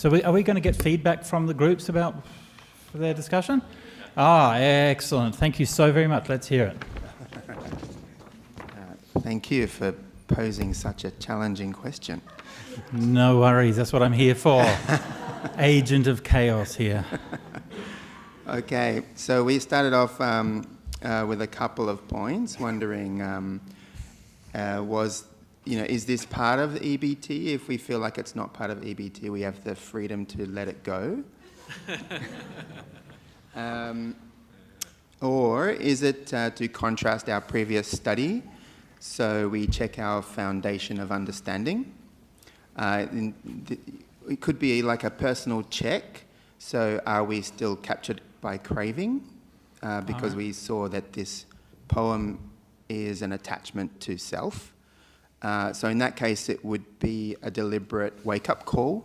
So are we going to get feedback from the groups about their discussion? Ah, excellent. Thank you so very much. Let's hear it. Thank you for posing such a challenging question. No worries. That's what I'm here for. Agent of chaos here. Okay, so we started off with a couple of points, wondering is this part of EBT? If we feel like it's not part of EBT, we have the freedom to let it go. Or is it to contrast our previous study? So we check our foundation of understanding. It could be like a personal check. So are we still captured by craving? Because we saw that this poem is an attachment to self. So in that case, it would be a deliberate wake-up call.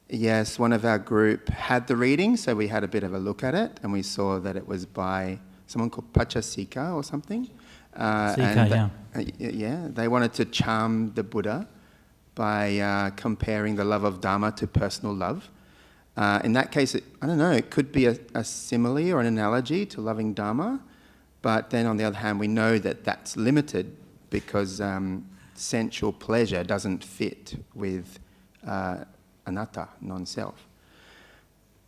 Yes, one of our group had the reading, so we had a bit of a look at it, and we saw that it was by someone called Pachasika or something. They wanted to charm the Buddha by comparing the love of Dharma to personal love. In that case, it could be a simile or an analogy to loving Dharma, but then on the other hand, we know that that's limited because sensual pleasure doesn't fit with anatta, non-self.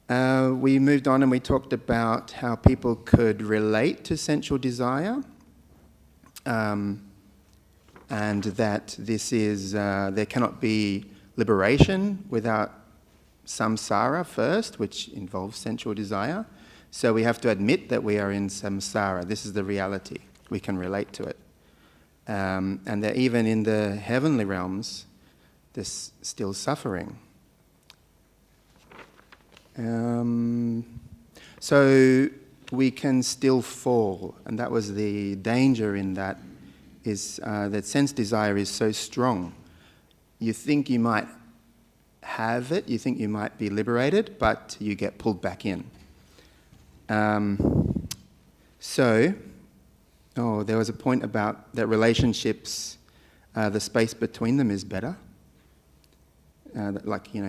We moved on and we talked about how people could relate to sensual desire, and that this is there cannot be liberation without samsara first, which involves sensual desire. So we have to admit that we are in samsara. This is the reality. We can relate to it. And that even in the heavenly realms, there's still suffering. So we can still fall, and that was the danger in that, is that sense desire is so strong. You think you might have it, you think you might be liberated, but you get pulled back in. There was a point about that relationships, the space between them is better. You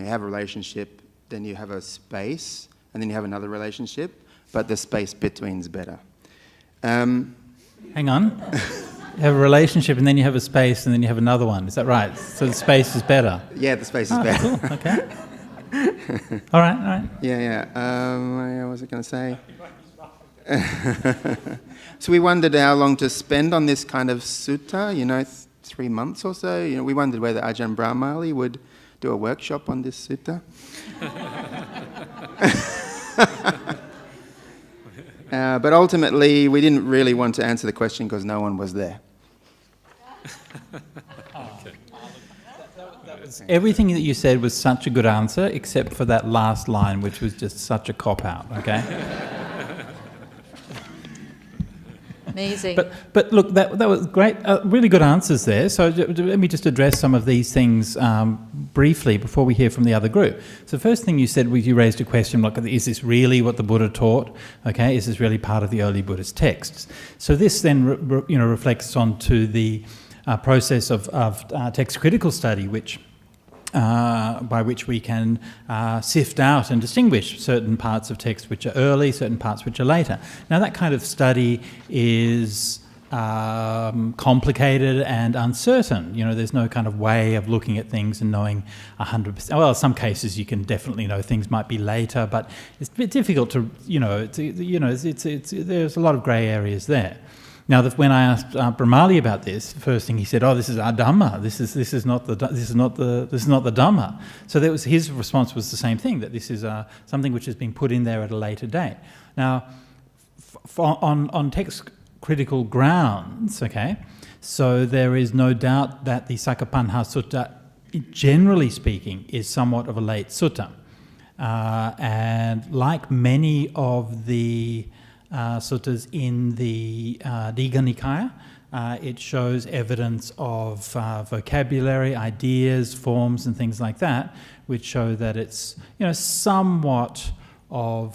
have a relationship, then you have a space, and then you have another relationship, but the space between is better. Hang on. You have a relationship, and then you have a space, and then you have another one. Is that right? So the space is better? Yeah, the space is better. Cool. Okay. All right. Yeah. What was I going to say? So we wondered how long to spend on this kind of sutta, 3 months or so. We wondered whether Ajahn Brahmali would do a workshop on this sutta. But ultimately, we didn't really want to answer the question because no one was there. Everything that you said was such a good answer, except for that last line, which was just such a cop-out, okay? Amazing. But look, that was great, really good answers there. So let me just address some of these things briefly before we hear from the other group. So the first thing you said was you raised a question like, is this really what the Buddha taught? Okay, is this really part of the early Buddhist texts? So this then reflects onto the process of text critical study, by which we can sift out and distinguish certain parts of text which are early, certain parts which are later. Now that kind of study is complicated and uncertain. There's no kind of way of looking at things and knowing 100%. Well, in some cases you can definitely know things might be later, but it's a bit difficult to, there's a lot of grey areas there. Now, when I asked Brahmali about this, the first thing he said, this is our Dhamma. This is not the Dhamma. So his response was the same thing, that this is something which has been put in there at a later date. Now, on text critical grounds, okay, so there is no doubt that the Sakkapanha Sutta, generally speaking, is somewhat of a late sutta, and like many of the suttas in the Digha Nikaya, it shows evidence of vocabulary, ideas, forms, and things like that, which show that it's somewhat a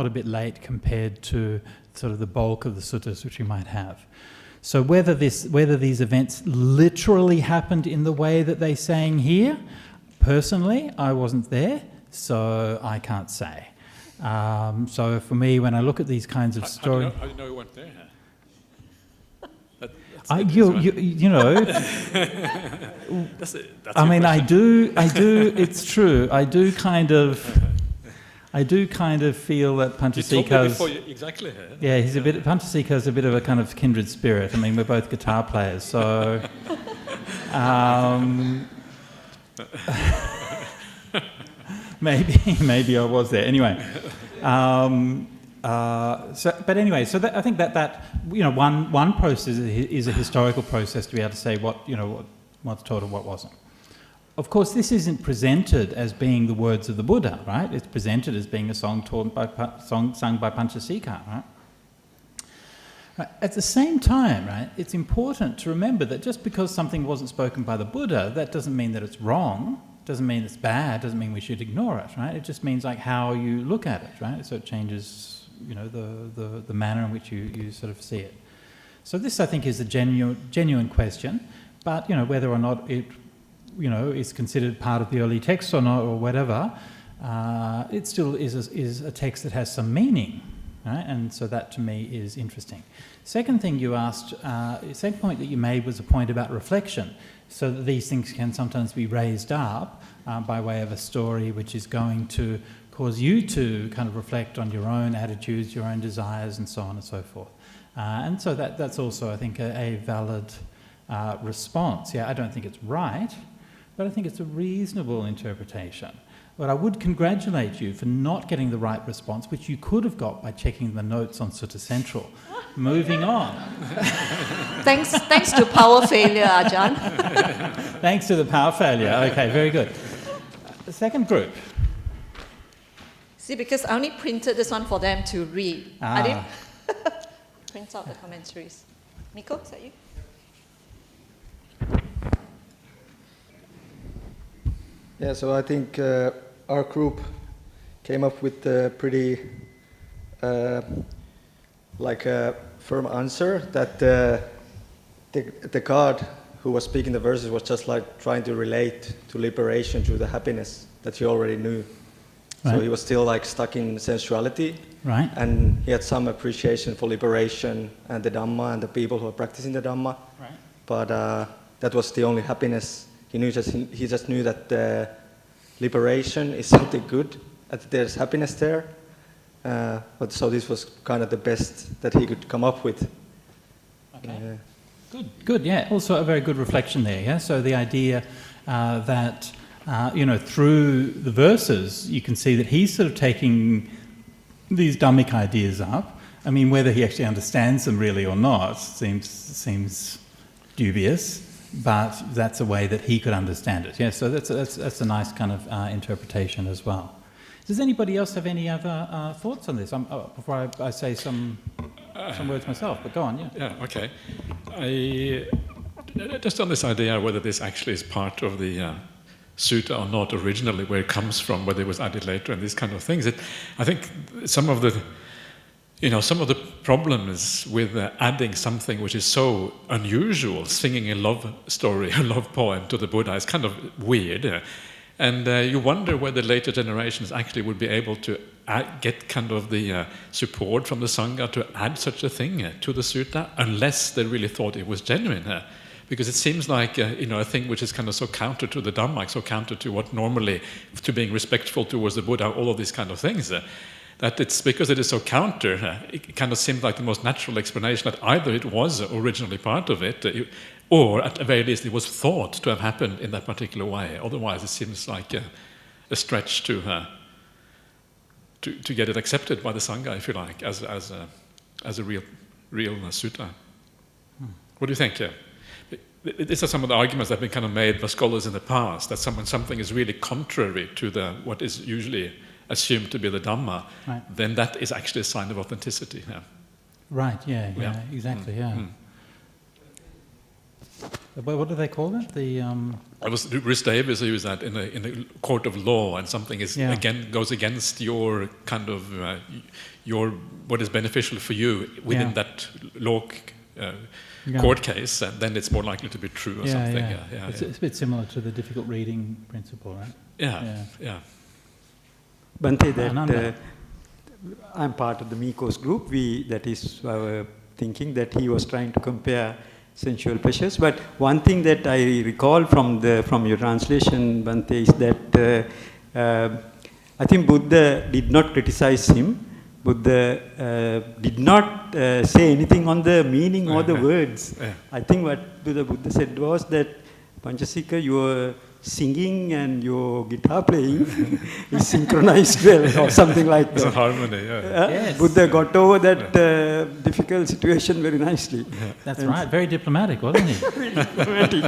bit late compared to sort of the bulk of the suttas which we might have. So whether these events literally happened in the way that they're saying here, personally, I wasn't there, so I can't say. So for me, when I look at these kinds of stories... How do you know you weren't there? You know... I mean, I do, it's true, I do kind of feel that Panchasika's... Exactly. Yeah, Panchasika's a bit of a kind of kindred spirit. I mean, we're both guitar players, so... maybe I was there. Anyway, so I think that one process is a historical process to be able to say what's taught and what wasn't. Of course, this isn't presented as being the words of the Buddha, right? It's presented as being a song sung by Panchasika, right? At the same time, right, it's important to remember that just because something wasn't spoken by the Buddha, that doesn't mean that it's wrong, doesn't mean it's bad, doesn't mean we should ignore it, right? It just means like how you look at it, right? So it changes, the manner in which you sort of see it. So this, I think, is a genuine question, but, whether or not it, is considered part of the early text or not, or whatever, it still is a text that has some meaning, right? And so that to me is interesting. Second thing you asked, second point that you made was a point about reflection, so that these things can sometimes be raised up by way of a story which is going to cause you to kind of reflect on your own attitudes, your own desires, and so on and so forth. And so that's also, I think, a valid response. Yeah, I don't think it's right, but I think it's a reasonable interpretation. But I would congratulate you for not getting the right response, which you could have got by checking the notes on Sutta Central. Moving on. Thanks to power failure, Ajahn. Thanks to the power failure. Okay, very good. The second group. See, because I only printed this one for them to read. I didn't print out the commentaries. Nico, is that you? Yeah, so I think our group came up with a pretty firm answer that the God who was speaking the verses was just like trying to relate to liberation through the happiness that he already knew. Right. So he was still like stuck in sensuality, right? And he had some appreciation for liberation and the Dhamma and the people who are practicing the Dhamma. Right. But that was the only happiness. He just knew that liberation is something good, that there's happiness there. But so this was kind of the best that he could come up with. Okay. Good. Yeah. Also a very good reflection there. Yeah. So the idea that through the verses you can see that he's sort of taking these Dhammic ideas up. I mean, whether he actually understands them really or not seems dubious. But that's a way that he could understand it. Yeah, so that's a nice kind of interpretation as well. Does anybody else have any other thoughts on this? Before I say some words myself, but go on. Yeah. Yeah. Okay. Just on this idea whether this actually is part of the sutta or not originally, where it comes from, whether it was added later, and these kind of things. I think some of the problems with adding something which is so unusual, singing a love story, a love poem to the Buddha, is kind of weird. And you wonder whether later generations actually would be able to get kind of the support from the Sangha to add such a thing to the sutta, unless they really thought it was genuine. Because it seems like a thing which is kind of so counter to the Dhamma, so counter to what normally, to being respectful towards the Buddha, all of these kind of things. That it's because it is so counter, it kind of seemed like the most natural explanation that either it was originally part of it, or at the very least it was thought to have happened in that particular way. Otherwise it seems like a stretch to get it accepted by the Sangha, if you like, as a real sutta. What do you think? These are some of the arguments that have been kind of made by scholars in the past, that when something is really contrary to what is usually assumed to be the Dhamma, right, then that is actually a sign of authenticity. Yeah. Right, yeah, exactly, yeah. What do they call it? It was Rhys Davies who used that in the court of law, and something is goes against your kind of your what is beneficial for you within that law court case, and then it's more likely to be true or something. It's a bit similar to the difficult reading principle, right? Yeah. Bhante, that I'm part of the Miko's group. That is our thinking, that he was trying to compare sensual pleasures. But one thing that I recall from your translation, Bhante, is that I think Buddha did not criticize him. Buddha did not say anything on the meaning or the words. I think what the Buddha said was that, Panchasika, your singing and your guitar playing is synchronized well, or something like that. It's a harmony, Yes. Buddha got over that difficult situation very nicely. That's right, very diplomatic, wasn't he? Very diplomatic.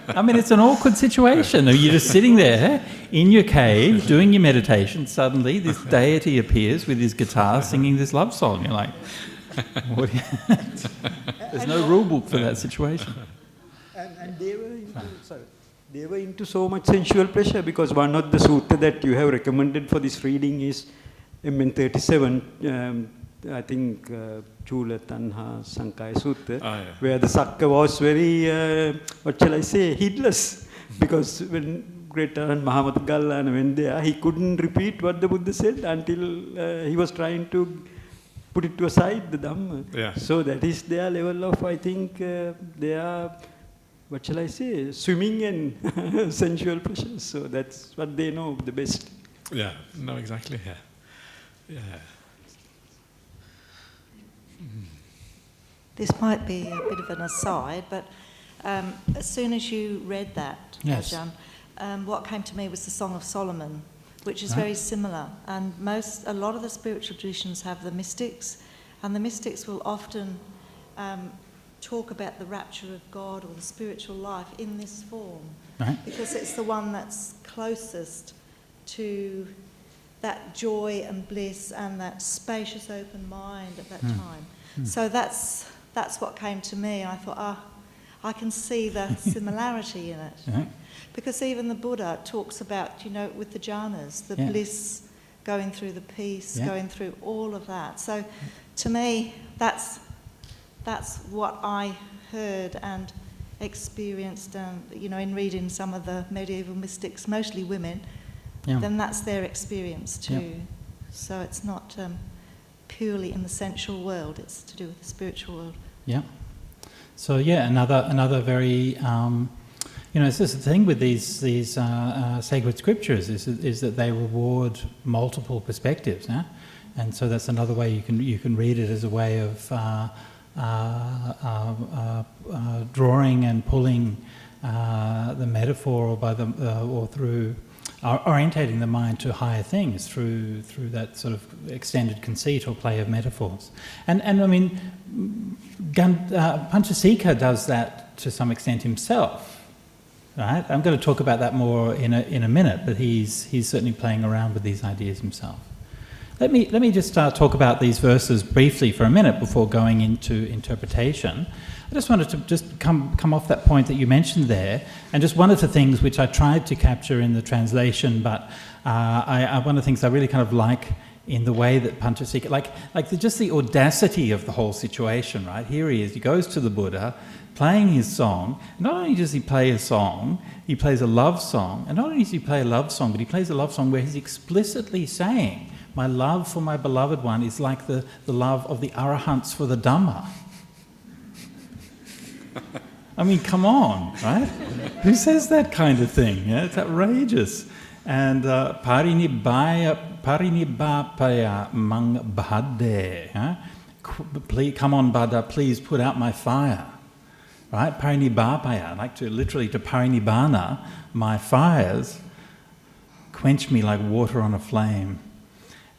I mean, it's an awkward situation. You're just sitting there in your cave doing your meditation. Suddenly, this deity appears with his guitar singing this love song. You're like, what? There's no rule book for that situation. And they were into so much sensual pleasure, because one of the sutta that you have recommended for this reading is MN 37, I think Chula Tanha Sankaya Sutta, where the Sakka was very, what shall I say, heedless. Because when Great Ajahn Mahamata Gallana went there, he couldn't repeat what the Buddha said until he was trying to put it to aside, the Dhamma. So that is their level of, I think, they are, what shall I say, swimming in sensual pleasures. So that's what they know the best. Yeah, no, exactly, yeah. This might be a bit of an aside, but as soon as you read that, Ajahn, what came to me was the Song of Solomon, which is very similar. And a lot of the spiritual traditions have the mystics, and the mystics will often talk about the rapture of God or the spiritual life in this form, because it's the one that's closest to that joy and bliss and that spacious open mind at that time. So that's what came to me, and I thought, I can see the similarity in it. Because even the Buddha talks about, with the jhanas, the bliss, going through the peace, going through all of that. So to me, that's what I heard and experienced, in reading some of the medieval mystics, mostly women, then that's their experience too. So it's not purely in the sensual world, it's to do with the spiritual world. Yeah. So another very, it's just the thing with these sacred scriptures is that they reward multiple perspectives, and so that's another way you can read it as a way of drawing and pulling the metaphor or through orientating the mind to higher things through that sort of extended conceit or play of metaphors. And I mean, Panchasika does that to some extent himself, right? I'm going to talk about that more in a minute, but he's certainly playing around with these ideas himself. Let me just talk about these verses briefly for a minute before going into interpretation. I just wanted to just come off that point that you mentioned there, and just one of the things which I tried to capture in the translation, but one of the things I really kind of like in the way that Panchasika, like just the audacity of the whole situation, right? Here he is, he goes to the Buddha, playing his song. Not only does he play a song, he plays a love song, and not only does he play a love song, but he plays a love song where he's explicitly saying, my love for my beloved one is like the love of the arahants for the Dhamma. I mean, come on, right? Who says that kind of thing? Yeah, it's outrageous. And parinibhapaya mang bhadde. Please, come on, Buddha, please put out my fire. Right? Parinibhapaya, like to parinibbana, my fires, quench me like water on a flame.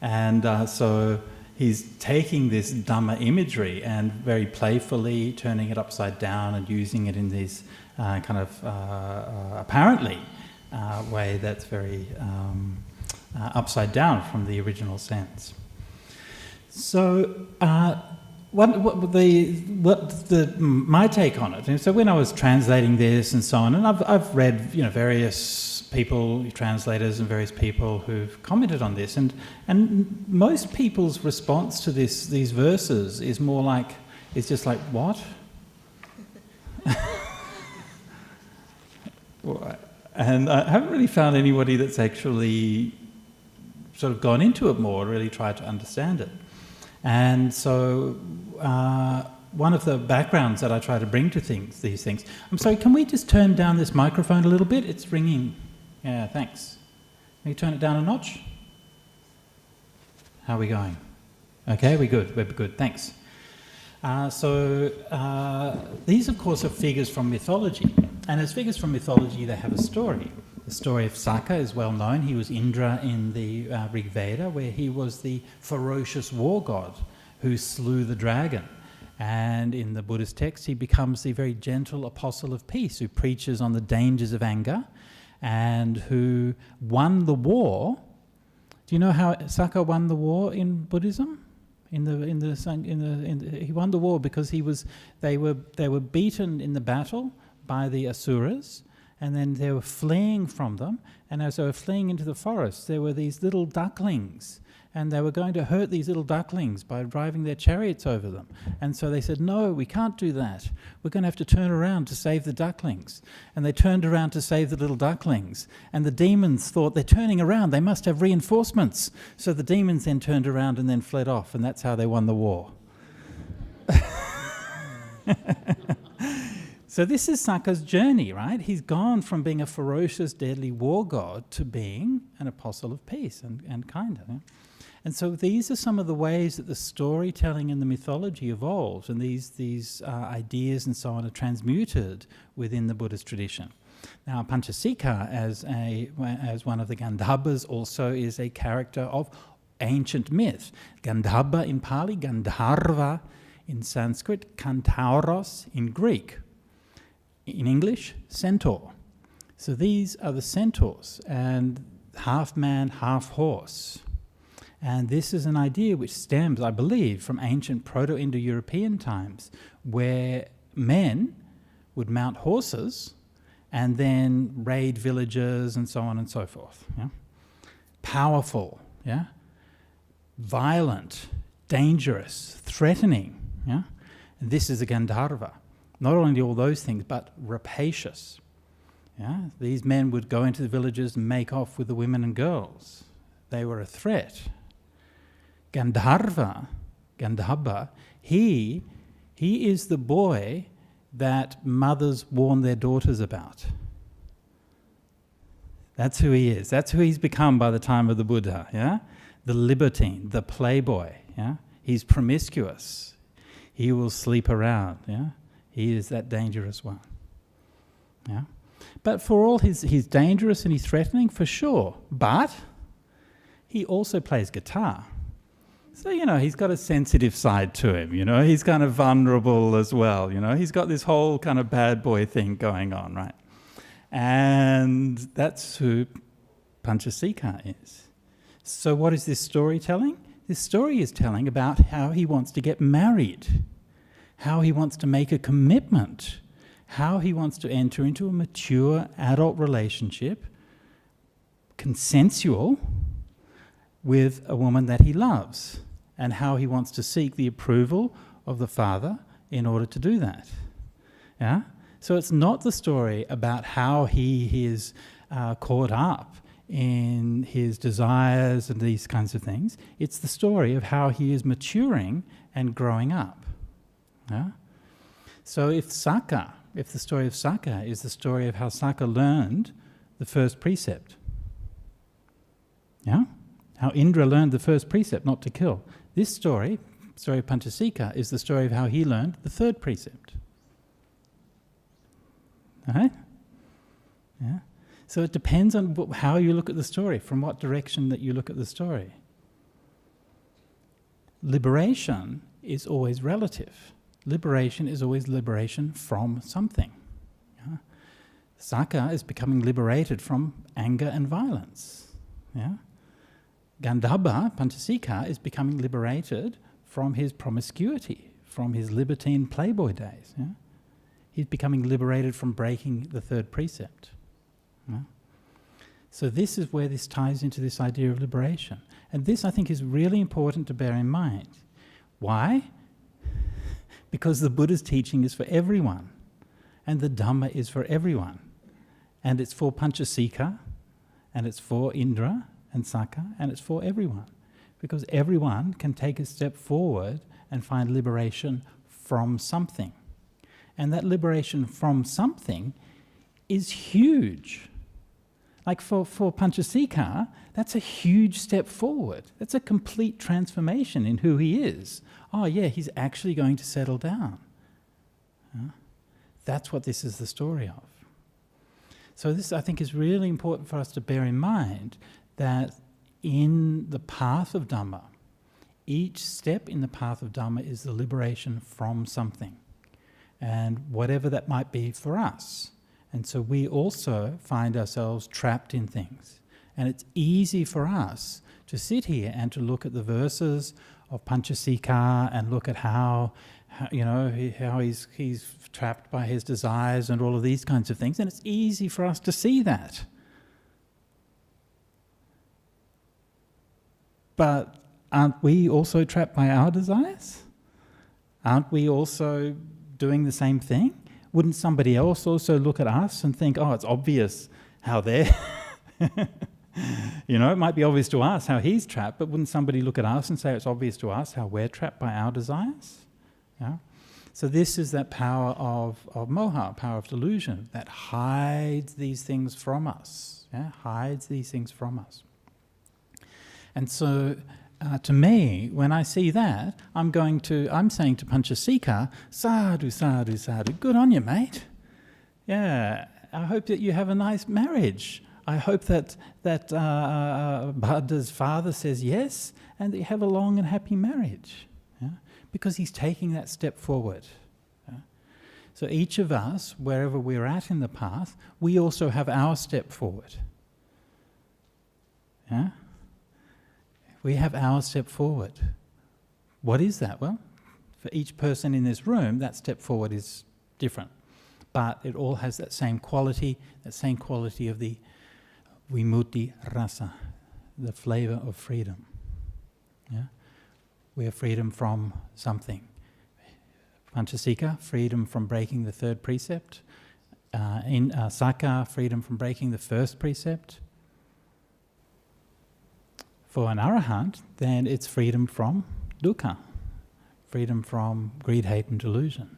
And so he's taking this Dhamma imagery and very playfully turning it upside down and using it in these kind of apparently way that's very upside down from the original sense. So my take on it, and so when I was translating this and so on, and I've read various people, translators and various people who've commented on this, and most people's response to these verses is more like, it's just like, what? And I haven't really found anybody that's actually sort of gone into it more, really tried to understand it. And so one of the backgrounds that I try to bring to these things... I'm sorry, can we just turn down this microphone a little bit? It's ringing. Yeah, thanks. Can you turn it down a notch? How are we going? Okay, we're good, thanks. These, of course, are figures from mythology. And as figures from mythology, they have a story. The story of Saka is well known. He was Indra in the Rig Veda, where he was the ferocious war god who slew the dragon. And in the Buddhist text, he becomes the very gentle apostle of peace who preaches on the dangers of anger and who won the war. Do you know how Saka won the war in Buddhism? He won the war because they were beaten in the battle by the Asuras, and then they were fleeing from them, and as they were fleeing into the forest, there were these little ducklings, and they were going to hurt these little ducklings by driving their chariots over them. And so they said, no, we can't do that. We're going to have to turn around to save the ducklings. And they turned around to save the little ducklings. And the demons thought, they're turning around, they must have reinforcements. So the demons then turned around and then fled off, and that's how they won the war. So this is Saka's journey, right? He's gone from being a ferocious, deadly war god to being an apostle of peace and kindness. Yeah? And so these are some of the ways that the storytelling and the mythology evolves, and these ideas and so on are transmuted within the Buddhist tradition. Now, Panchasika, as one of the Gandhabas, also is a character of ancient myth. Gandhaba in Pali, Gandharva in Sanskrit, Kantauros in Greek. In English, centaur. So these are the centaurs, and half man, half horse. And this is an idea which stems, I believe, from ancient Proto-Indo-European times, where men would mount horses and then raid villages and so on and so forth. Yeah? Powerful, yeah? Violent, dangerous, threatening. Yeah? And this is a Gandharva. Not only all those things, but rapacious. Yeah? These men would go into the villages and make off with the women and girls. They were a threat. Gandhaba, he is the boy that mothers warn their daughters about. That's who he is. That's who he's become by the time of the Buddha. Yeah? The libertine, the playboy. Yeah? He's promiscuous. He will sleep around. Yeah? He is that dangerous one. Yeah? But for all he's dangerous and he's threatening, for sure. But he also plays guitar. So, he's got a sensitive side to him, He's kind of vulnerable as well, He's got this whole kind of bad boy thing going on, right? And that's who Panchasika is. So what is this story telling? This story is telling about how he wants to get married, how he wants to make a commitment, how he wants to enter into a mature adult relationship, consensual, with a woman that he loves, and how he wants to seek the approval of the father in order to do that. Yeah? So it's not the story about how he is caught up in his desires and these kinds of things. It's the story of how he is maturing and growing up. Yeah? So if the story of Saka is the story of how Saka learned the first precept, yeah? How Indra learned the first precept, not to kill. This story of Panchasika, is the story of how he learned the third precept. Right? Yeah. So it depends on how you look at the story, from what direction that you look at the story. Liberation is always relative. Liberation is always liberation from something. Yeah? Saka is becoming liberated from anger and violence. Yeah? Gandhaba, Panchasika, is becoming liberated from his promiscuity, from his libertine playboy days. Yeah? He's becoming liberated from breaking the third precept. Yeah? So this is where this ties into this idea of liberation. And this, I think, is really important to bear in mind. Why? Because the Buddha's teaching is for everyone, and the Dhamma is for everyone. And it's for Panchasika, and it's for Indra and Saka, and it's for everyone. Because everyone can take a step forward and find liberation from something. And that liberation from something is huge. Like for Panchasika, that's a huge step forward. That's a complete transformation in who he is. Oh yeah, he's actually going to settle down. That's what this is the story of. So this, I think, is really important for us to bear in mind, that in the path of Dhamma, each step in the path of Dhamma is the liberation from something, and whatever that might be for us. And so we also find ourselves trapped in things. And it's easy for us to sit here and to look at the verses of Panchasika and look at how he's trapped by his desires and all of these kinds of things. And it's easy for us to see that. But aren't we also trapped by our desires? Aren't we also doing the same thing? Wouldn't somebody else also look at us and think, oh, it's obvious how they're... it might be obvious to us how he's trapped, but wouldn't somebody look at us and say it's obvious to us how we're trapped by our desires? Yeah? So this is that power of moha, power of delusion, that hides these things from us. Yeah? Hides these things from us. And so, to me, when I see that, I'm saying to Panchasika, sadhu, sadhu, sadhu, good on you, mate. Yeah, I hope that you have a nice marriage. I hope that Bhadda's father says yes, and that you have a long and happy marriage. Yeah? Because he's taking that step forward. Yeah? So each of us, wherever we're at in the path, we also have our step forward. Yeah? We have our step forward. What is that? Well, for each person in this room, that step forward is different. But it all has that same quality of the vimutti rasa, the flavour of freedom. Yeah? We have freedom from something. Panchasika, freedom from breaking the third precept. In Saka, freedom from breaking the first precept. For an arahant, then it's freedom from dukkha, freedom from greed, hate and delusion,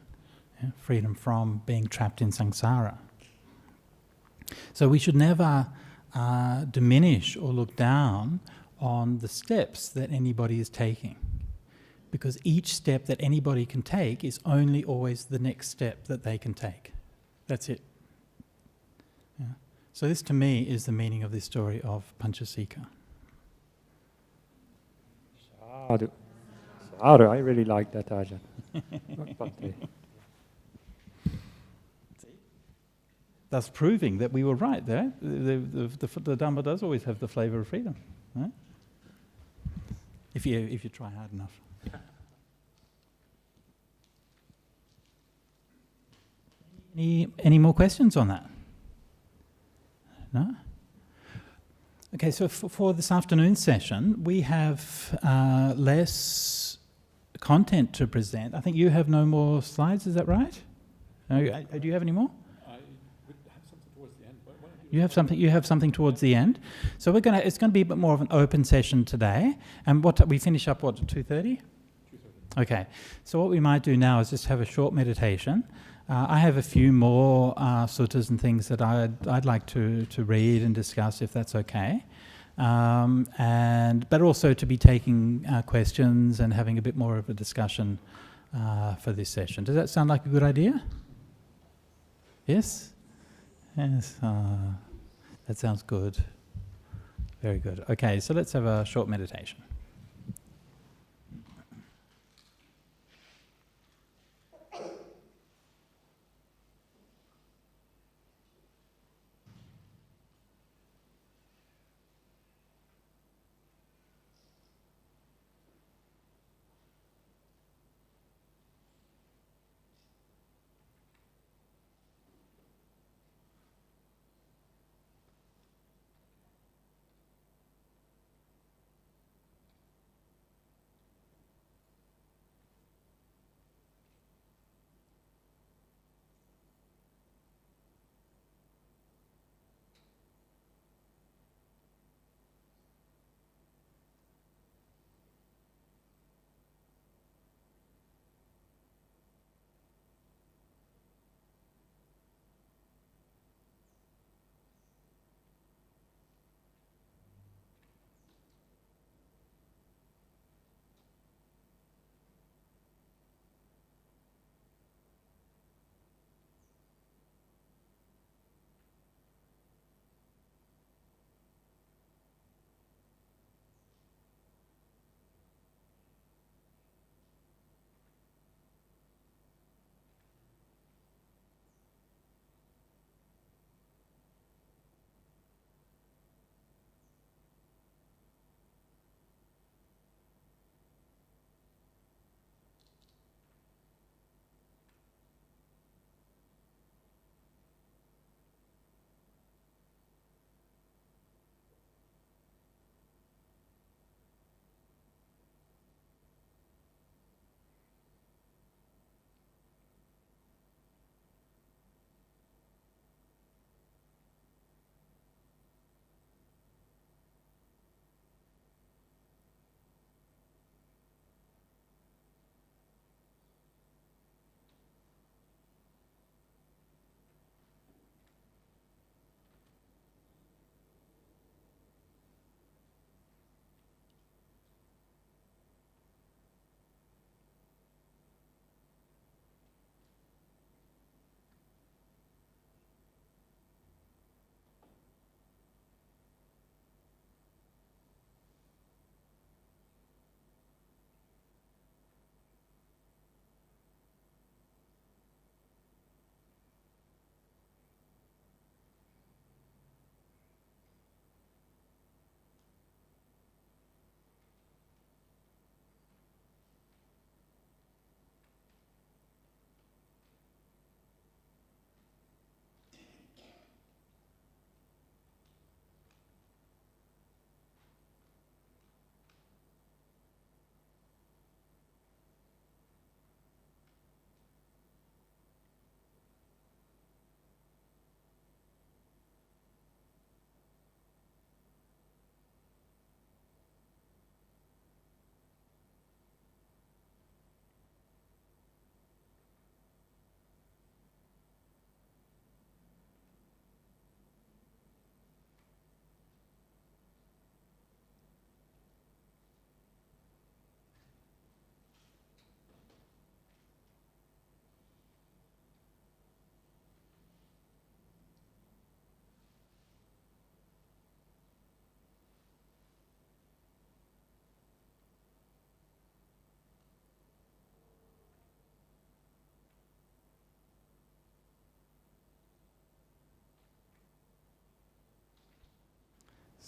freedom from being trapped in samsara. So we should never diminish or look down on the steps that anybody is taking, because each step that anybody can take is only always the next step that they can take. That's it. Yeah. So this, to me, is the meaning of this story of Panchasika. Sadhu, I really like that, Ajahn. Thus proving that we were right there. The Dhamma does always have the flavour of freedom. Right? If you try hard enough. Any more questions on that? No? Okay, so for this afternoon session, we have less content to present. I think you have no more slides, is that right? Do you have any more? I would have something towards the end. You have something towards the end. So it's going to be a bit more of an open session today. And we finish up, 2:30? 2:30. Okay, so what we might do now is just have a short meditation. I have a few more suttas and things that I'd like to read and discuss, if that's okay. But also to be taking questions and having a bit more of a discussion for this session. Does that sound like a good idea? Yes? Yes. That sounds good. Very good. Okay, so let's have a short meditation.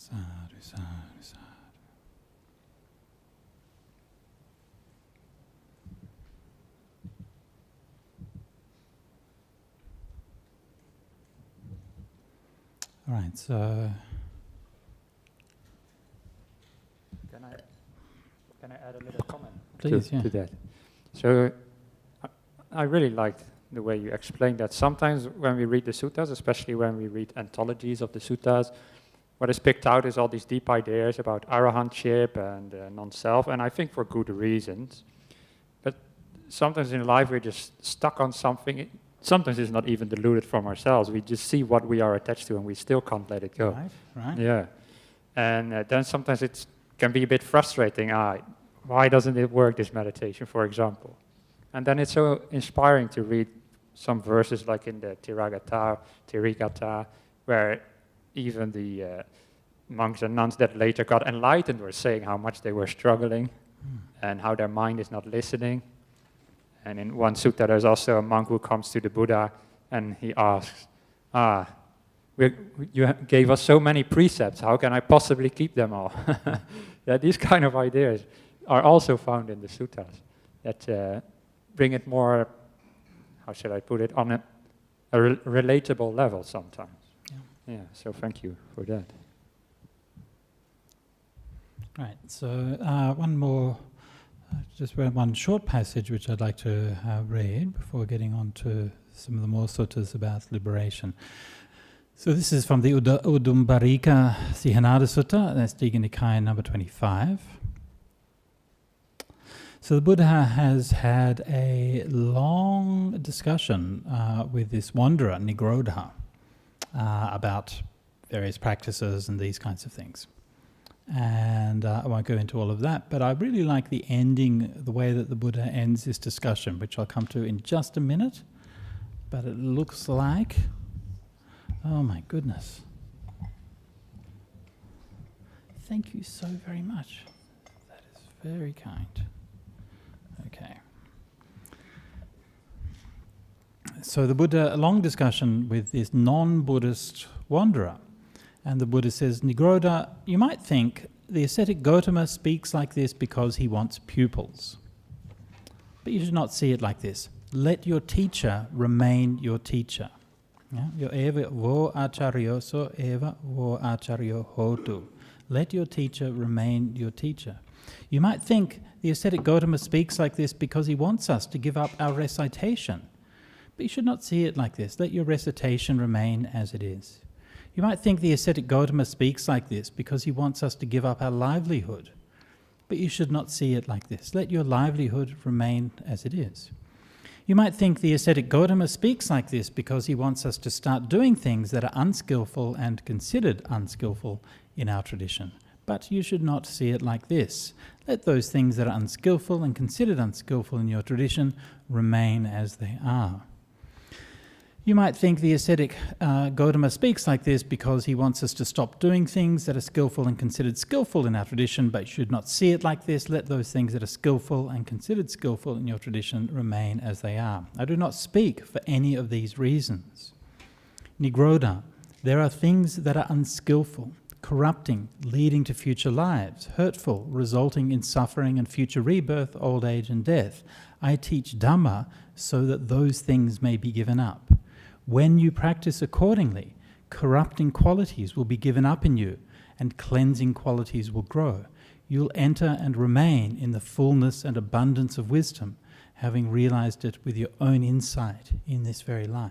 Sadhu, sadhu, sadhu. All right, so Can I add a little comment please, to that? So I really liked the way you explained that. Sometimes when we read the suttas, especially when we read anthologies of the suttas, what is picked out is all these deep ideas about arahantship and non-self, and I think for good reasons. But sometimes in life we're just stuck on something. Sometimes it's not even deluded from ourselves. We just see what we are attached to and we still can't let it go. Right. Yeah. And then sometimes it can be a bit frustrating. Why doesn't it work, this meditation, for example? And then it's so inspiring to read some verses like in the Tirigata, where even the monks and nuns that later got enlightened were saying how much they were struggling and how their mind is not listening. And in one sutta, there's also a monk who comes to the Buddha and he asks, you gave us so many precepts, how can I possibly keep them all? Yeah, these kind of ideas are also found in the suttas that bring it more, how should I put it, on a relatable level sometimes. Yeah, so thank you for that. Right, so one more, just one short passage which I'd like to read before getting on to some of the more suttas about liberation. So this is from the Udumbarika Sihanada Sutta, that's Digha Nikaya number 25. So the Buddha has had a long discussion with this wanderer, Nigrodha, about various practices and these kinds of things. And I won't go into all of that, but I really like the ending, the way that the Buddha ends this discussion, which I'll come to in just a minute. But it looks like, oh my goodness. Thank you so very much. That is very kind. Okay. So the Buddha, a long discussion with this non-Buddhist wanderer. And the Buddha says, Nigrodha, you might think the ascetic Gautama speaks like this because he wants pupils. But you should not see it like this. Let your teacher remain your teacher. Yo eva vo acharyo so eva vo acharyo hotu. Let your teacher remain your teacher. You might think the ascetic Gautama speaks like this because he wants us to give up our recitation. But you should not see it like this. Let your recitation remain as it is. You might think the ascetic Gautama speaks like this because he wants us to give up our livelihood. But you should not see it like this. Let your livelihood remain as it is. You might think the ascetic Gautama speaks like this because he wants us to start doing things that are unskillful and considered unskillful in our tradition. But you should not see it like this. Let those things that are unskillful and considered unskillful in your tradition remain as they are. You might think the ascetic Gautama speaks like this because he wants us to stop doing things that are skillful and considered skillful in our tradition, but you should not see it like this. Let those things that are skillful and considered skillful in your tradition remain as they are. I do not speak for any of these reasons. Nigrodha, there are things that are unskillful, corrupting, leading to future lives, hurtful, resulting in suffering and future rebirth, old age and death. I teach Dhamma so that those things may be given up. When you practice accordingly, corrupting qualities will be given up in you, and cleansing qualities will grow. You'll enter and remain in the fullness and abundance of wisdom, having realized it with your own insight in this very life.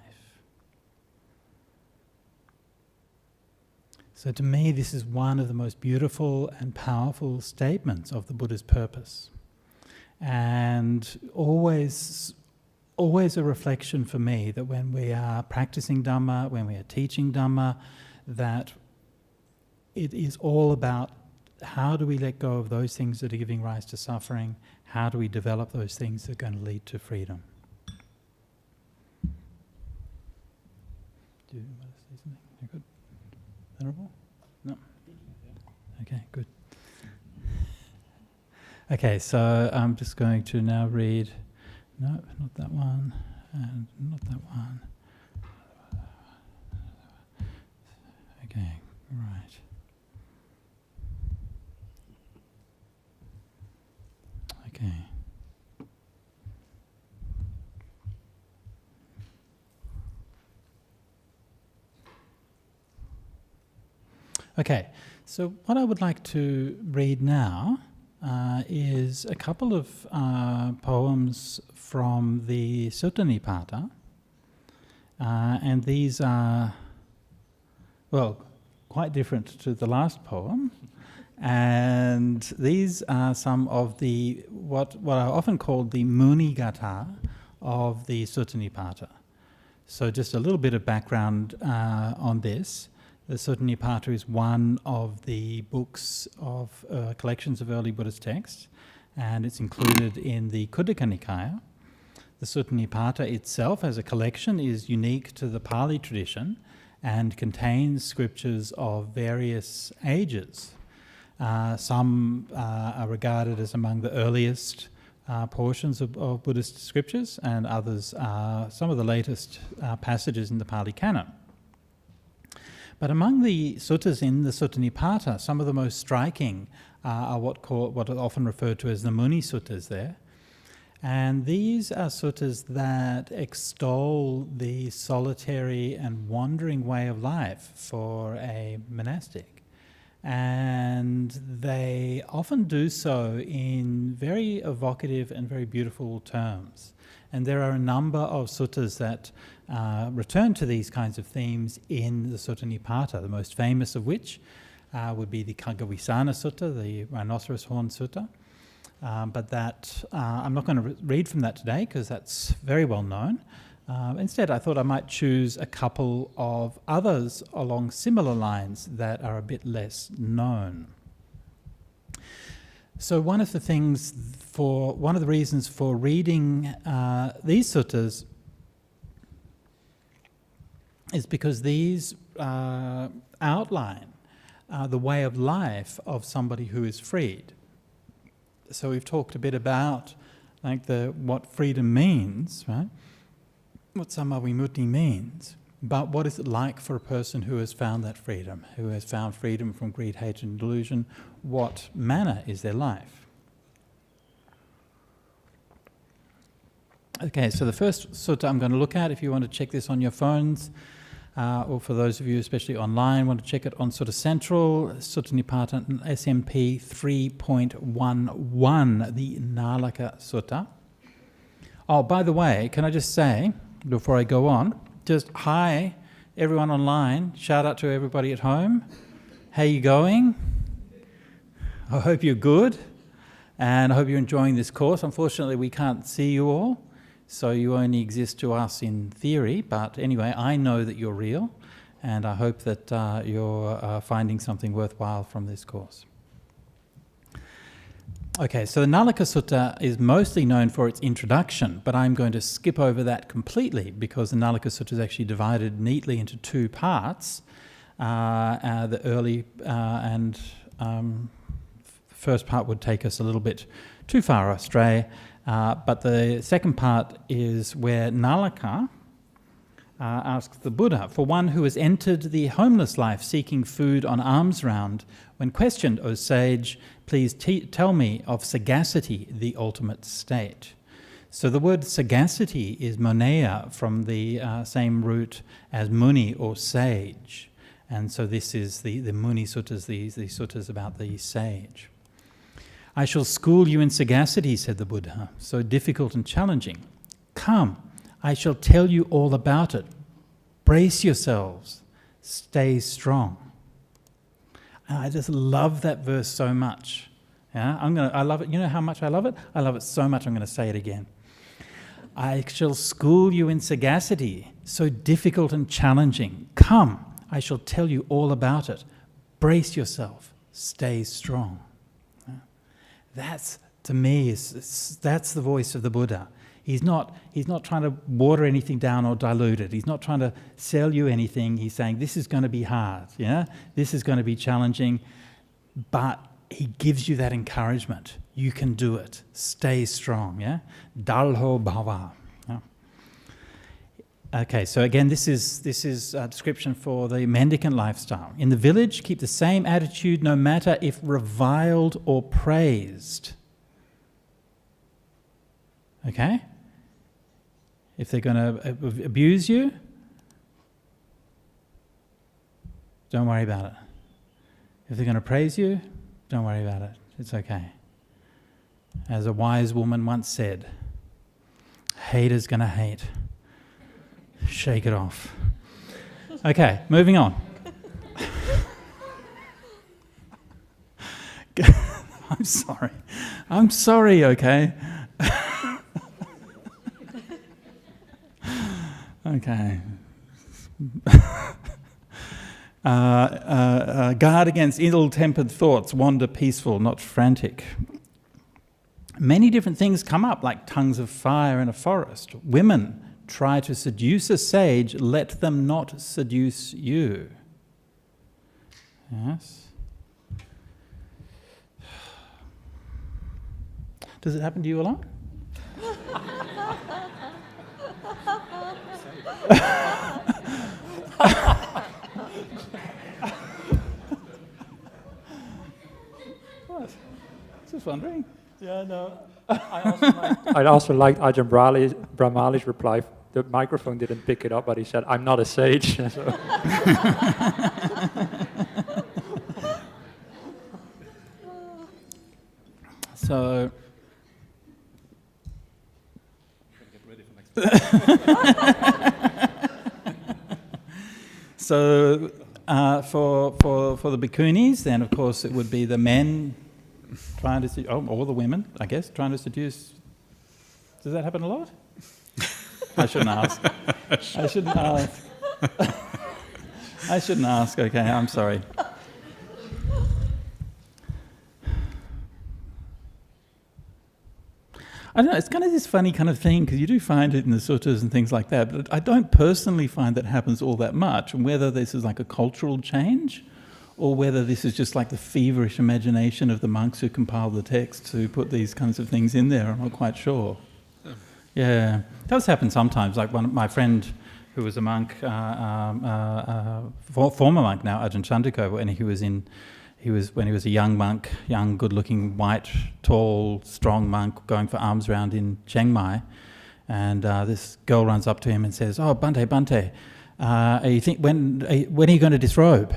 So to me, this is one of the most beautiful and powerful statements of the Buddha's purpose. And always a reflection for me that when we are practicing Dhamma, when we are teaching Dhamma, that it is all about how do we let go of those things that are giving rise to suffering, how do we develop those things that are going to lead to freedom. Do you want to say something? You're good? Venerable? No? Okay, good. Okay, so I'm just going to now read... No, not that one, and not that one. Okay, right. Okay. Okay, so what I would like to read now is a couple of poems from the Sutta Nipata, and these are, well, quite different to the last poem, and these are some of the, what are often called the Munigata of the Sutta Nipata. So just a little bit of background on this. The Sutta Nipata is one of the books of collections of early Buddhist texts, and it's included in the Khuddaka Nikaya. The Sutta Nipata itself as a collection is unique to the Pali tradition and contains scriptures of various ages. Some are regarded as among the earliest portions of Buddhist scriptures, and others are some of the latest passages in the Pali Canon. But among the suttas in the Sutta Nipata, some of the most striking are what are often referred to as the Muni Suttas there. And these are suttas that extol the solitary and wandering way of life for a monastic. And they often do so in very evocative and very beautiful terms. And there are a number of suttas that return to these kinds of themes in the Sutta Nipata, the most famous of which would be the Khaggavisana Sutta, the Rhinoceros Horn Sutta. But that I'm not going to read from that today because that's very well known. Instead, I thought I might choose a couple of others along similar lines that are a bit less known. So one of the reasons for reading these suttas is because these outline the way of life of somebody who is freed. So we've talked a bit about what freedom means, right? What samavimukti means. But what is it like for a person who has found that freedom, who has found freedom from greed, hatred and delusion? What manner is their life? Okay, so the first sutta I'm going to look at, if you want to check this on your phones, or for those of you especially online, want to check it on Sutta Central, Sutta Nipata SMP 3.11, the Nalaka Sutta. Oh, by the way, can I just say, before I go on, just hi everyone online, shout out to everybody at home. How you going? I hope you're good, and I hope you're enjoying this course. Unfortunately, we can't see you all, so you only exist to us in theory, but anyway, I know that you're real, and I hope that you're finding something worthwhile from this course. Okay, so the Nalaka Sutta is mostly known for its introduction, but I'm going to skip over that completely because the Nalaka Sutta is actually divided neatly into two parts. The early and first part would take us a little bit too far astray, but the second part is where Nalaka asks the Buddha, for one who has entered the homeless life seeking food on alms round, when questioned, O sage, please tell me of sagacity, the ultimate state. So the word sagacity is moneya, from the same root as muni or sage. And so this is the Muni Suttas, the suttas about the sage. I shall school you in sagacity, said the Buddha, so difficult and challenging. Come, I shall tell you all about it. Brace yourselves, stay strong. I just love that verse so much. Yeah, I love it. You know how much I love it? I love it so much I'm going to say it again. I shall school you in sagacity, so difficult and challenging. Come, I shall tell you all about it. Brace yourself, stay strong. Yeah. That's, to me, that's the voice of the Buddha. He's not trying to water anything down or dilute it. He's not trying to sell you anything. He's saying this is going to be hard, yeah? This is going to be challenging, but he gives you that encouragement. You can do it. Stay strong, yeah? Dalho bhava. Yeah? Okay, so again, this is a description for the mendicant lifestyle. In the village, keep the same attitude no matter if reviled or praised. Okay? If they're going to abuse you, don't worry about it. If they're going to praise you, don't worry about it. It's okay. As a wise woman once said, haters gonna hate. Shake it off. Okay, moving on. I'm sorry, okay? Okay. Guard against ill-tempered thoughts, wander peaceful, not frantic. Many different things come up, like tongues of fire in a forest. Women try to seduce a sage, let them not seduce you. Yes. Does it happen to you a lot? What? Just wondering. Yeah, no. I also liked Ajahn Brahmali's reply. The microphone didn't pick it up, but he said, "I'm not a sage." So so for the bhikkhunis, then of course it would be the men trying to or the women, I guess, trying to seduce. Does that happen a lot? I shouldn't ask. I shouldn't ask. I shouldn't ask. Okay, I'm sorry. I don't know, it's kind of this funny kind of thing, because you do find it in the suttas and things like that, but I don't personally find that happens all that much, and whether this is like a cultural change, or whether this is just like the feverish imagination of the monks who compiled the texts who put these kinds of things in there, I'm not quite sure. Yeah, it does happen sometimes. Like my friend who was a monk, former monk now, Ajahn Chandiko, when he was a young monk, young, good-looking, white, tall, strong monk, going for alms round in Chiang Mai, and this girl runs up to him and says, "Oh, Bhante, when are you going to disrobe?"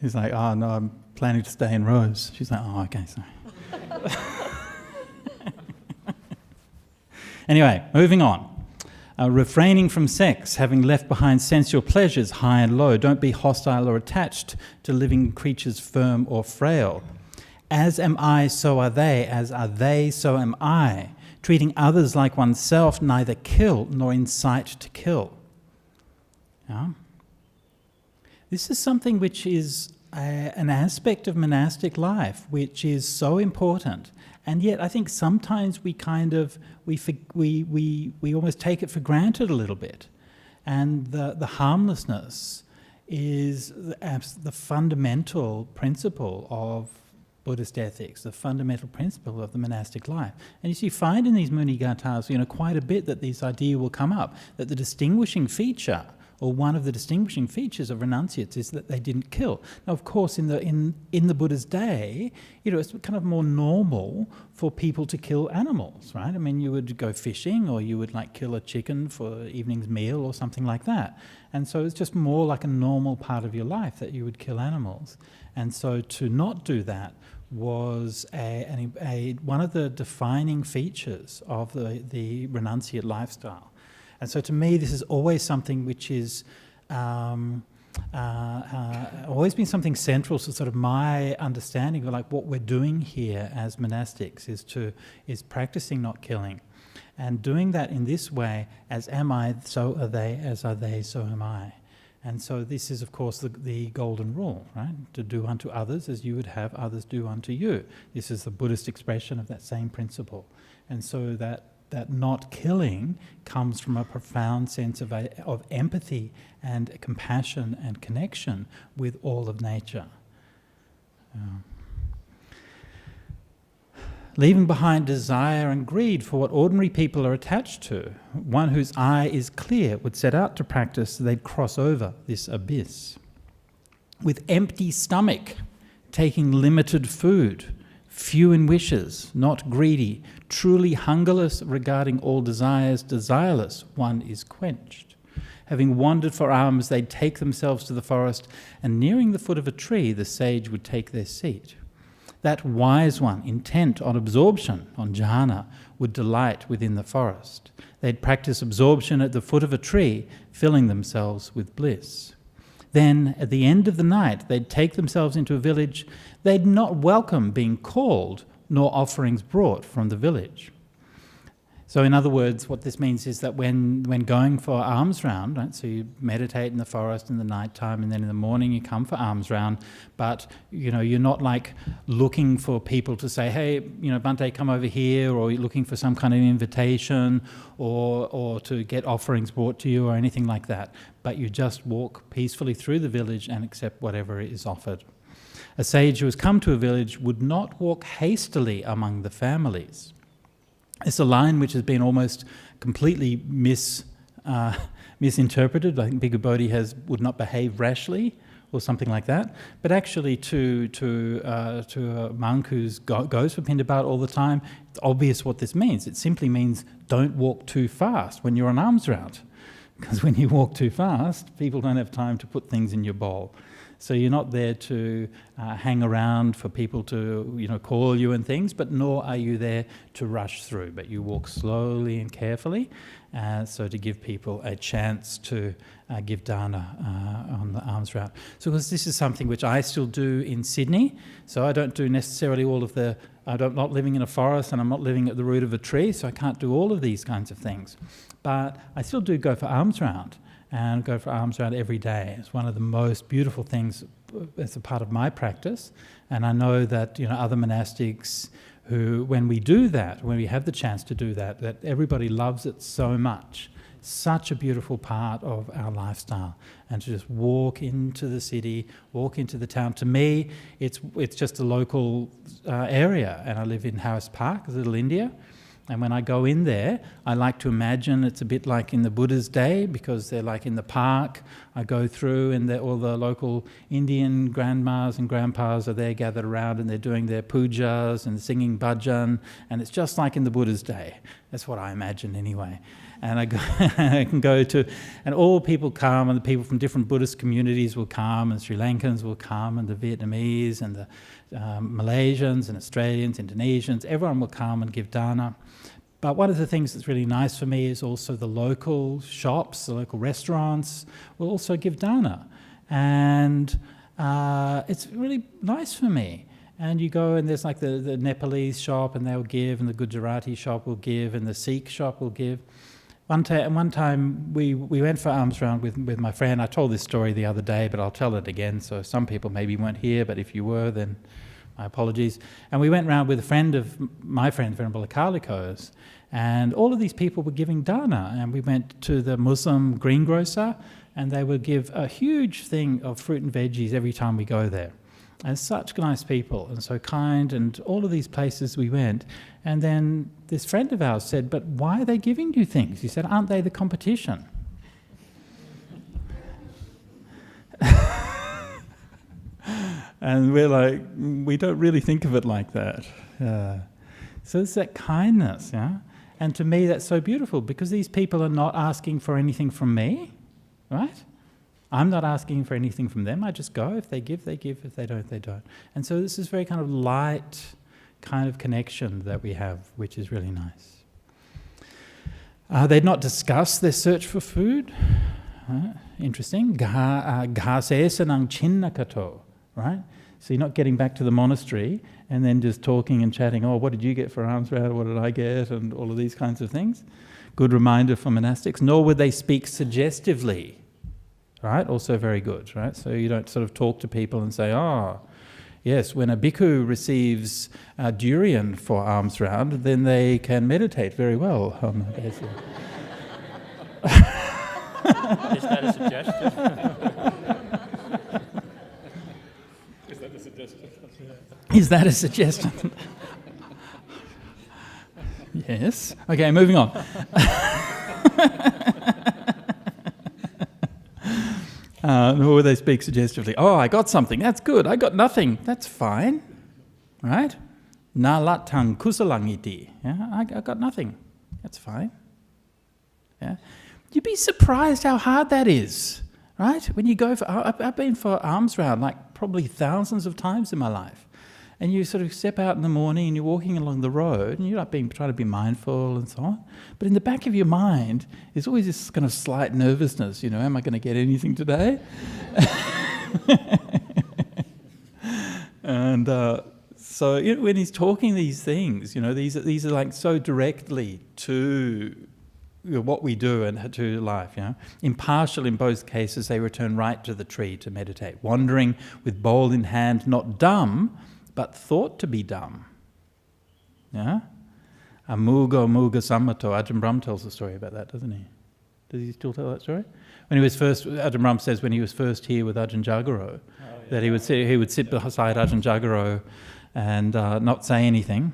He's like, "Oh no, I'm planning to stay in robes." She's like, "Oh, okay, sorry." Anyway, moving on. Refraining from sex, having left behind sensual pleasures, high and low. Don't be hostile or attached to living creatures, firm or frail. As am I, so are they. As are they, so am I. Treating others like oneself, neither kill nor incite to kill. Yeah. This is something which is an aspect of monastic life, which is so important. And yet I think sometimes we almost take it for granted a little bit. And the harmlessness is the fundamental principle of Buddhist ethics, the fundamental principle of the monastic life. And you find in these Munigathas, quite a bit that this idea will come up, that the distinguishing feature, or one of the distinguishing features of renunciates, is that they didn't kill. Now, of course, in the Buddha's day, it's kind of more normal for people to kill animals, right? I mean, you would go fishing, or you would kill a chicken for evening's meal, or something like that. And so it's just more like a normal part of your life that you would kill animals. And so to not do that was one of the defining features of the renunciate lifestyle. And so to me, this is always something which is always been something central to sort of my understanding of what we're doing here as monastics is practicing not killing. And doing that in this way, as am I, so are they, as are they, so am I. And so this is, of course, the golden rule, right? To do unto others as you would have others do unto you. This is the Buddhist expression of that same principle. And so that not killing comes from a profound sense of empathy and compassion and connection with all of nature. Leaving behind desire and greed for what ordinary people are attached to. One whose eye is clear would set out to practice, they'd cross over this abyss. With empty stomach, taking limited food, few in wishes, not greedy, truly hungerless regarding all desires, desireless, one is quenched. Having wandered for alms, they'd take themselves to the forest, and nearing the foot of a tree, the sage would take their seat. That wise one, intent on absorption, on jhana, would delight within the forest. They'd practice absorption at the foot of a tree, filling themselves with bliss. Then, at the end of the night, they'd take themselves into a village. They'd not welcome being called, nor offerings brought from the village. So in other words, what this means is that when going for alms round, right, so you meditate in the forest in the night time, and then in the morning you come for alms round, but you're not like looking for people to say, hey, Bhante, come over here, or you're looking for some kind of invitation, or to get offerings brought to you or anything like that. But you just walk peacefully through the village and accept whatever is offered. A sage who has come to a village would not walk hastily among the families. It's a line which has been almost completely misinterpreted. I think Bhikkhu Bodhi would not behave rashly or something like that. But actually to a monk who goes for Pindabat all the time, it's obvious what this means. It simply means don't walk too fast when you're on alms round. Because when you walk too fast, people don't have time to put things in your bowl. So you're not there to hang around for people to, call you and things, but nor are you there to rush through. But you walk slowly and carefully, so to give people a chance to give dana on the alms round. So because this is something which I still do in Sydney, so I don't do necessarily all of I'm not living in a forest and I'm not living at the root of a tree, so I can't do all of these kinds of things. But I still do go for alms round. And go for alms round every day. It's one of the most beautiful things as a part of my practice. And I know that other monastics who, when we do that, when we have the chance to do that, that everybody loves it so much. Such a beautiful part of our lifestyle. And to just walk into the city, walk into the town. To me, it's just a local area. And I live in Harris Park, Little India. And when I go in there, I like to imagine it's a bit like in the Buddha's day, because they're like in the park. I go through and all the local Indian grandmas and grandpas are there gathered around, and they're doing their pujas and singing bhajan, and it's just like in the Buddha's day. That's what I imagine anyway. And I can go to, and all people come, and the people from different Buddhist communities will come, and Sri Lankans will come, and the Vietnamese, and the Malaysians, and Australians, Indonesians, everyone will come and give dana. But one of the things that's really nice for me is also the local shops, the local restaurants will also give dana. And it's really nice for me. And you go and there's like the Nepalese shop and they'll give, and the Gujarati shop will give, and the Sikh shop will give. One time we went for alms round with my friend. I told this story the other day, but I'll tell it again. So some people maybe weren't here, but if you were, then my apologies. And we went round with a friend of my friend, Venerable Akalikos, and all of these people were giving dana. And we went to the Muslim greengrocer, and they would give a huge thing of fruit and veggies every time we go there. And such nice people, and so kind, and all of these places we went. And then this friend of ours said, but why are they giving you things? He said, aren't they the competition? And we're like, we don't really think of it like that. So it's that kindness, yeah? And to me, that's so beautiful, because these people are not asking for anything from me, right? I'm not asking for anything from them. I just go. If they give, they give. If they don't, they don't. And so this is very kind of light kind of connection that we have, which is really nice. They'd not discuss their search for food. Interesting. Ghasesanang chinnakato. Right? So you're not getting back to the monastery and then just talking and chatting, oh, what did you get for alms round? What did I get? And all of these kinds of things. Good reminder for monastics. Nor would they speak suggestively. Right? Also very good. Right? So you don't sort of talk to people and say, oh, yes, when a bhikkhu receives durian for alms round, then they can meditate very well on the basis. Is that a suggestion? Is that a suggestion? Yes. Okay, moving on. Nor would they speak suggestively. Oh, I got something. That's good. I got nothing. That's fine. Right? Na latang kusalang iti. Yeah, I got nothing. That's fine. Yeah, you'd be surprised how hard that is, right? When you go for, I've been for alms round like probably thousands of times in my life, and you sort of step out in the morning and you're walking along the road and you're like trying to be mindful and so on, but in the back of your mind there's always this kind of slight nervousness. Am I going to get anything today? And so when he's talking these things, these are like so directly to what we do and to life. Impartial in both cases, they return right to the tree to meditate, wandering with bowl in hand, not dumb, but thought to be dumb. Yeah? Amuga sammato. Ajahn Brahm tells a story about that, doesn't he? Does he still tell that story? When he was first, Ajahn Brahm says when he was first here with Ajahn Jagaro, that he would sit beside Ajahn Jagaro and not say anything.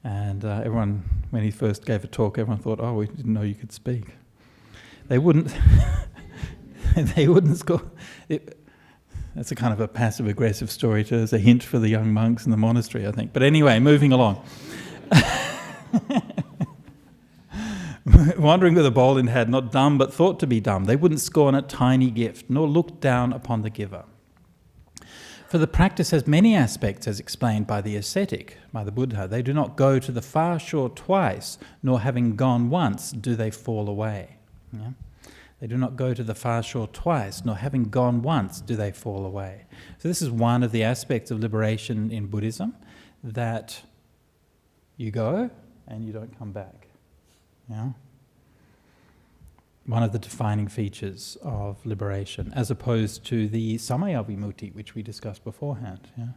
And everyone, when he first gave a talk, everyone thought, oh, we didn't know you could speak. They wouldn't score. That's a kind of a passive-aggressive story as a hint for the young monks in the monastery, I think. But anyway, moving along. Wandering with a bowl in hand, not dumb, but thought to be dumb. They wouldn't scorn a tiny gift, nor look down upon the giver. For the practice has many aspects, as explained by the ascetic, by the Buddha. They do not go to the far shore twice, nor having gone once, do they fall away. Yeah? They do not go to the far shore twice, nor having gone once, do they fall away. So this is one of the aspects of liberation in Buddhism, that you go and you don't come back. Yeah? One of the defining features of liberation, as opposed to the samaya vimutti, which we discussed beforehand. Yeah?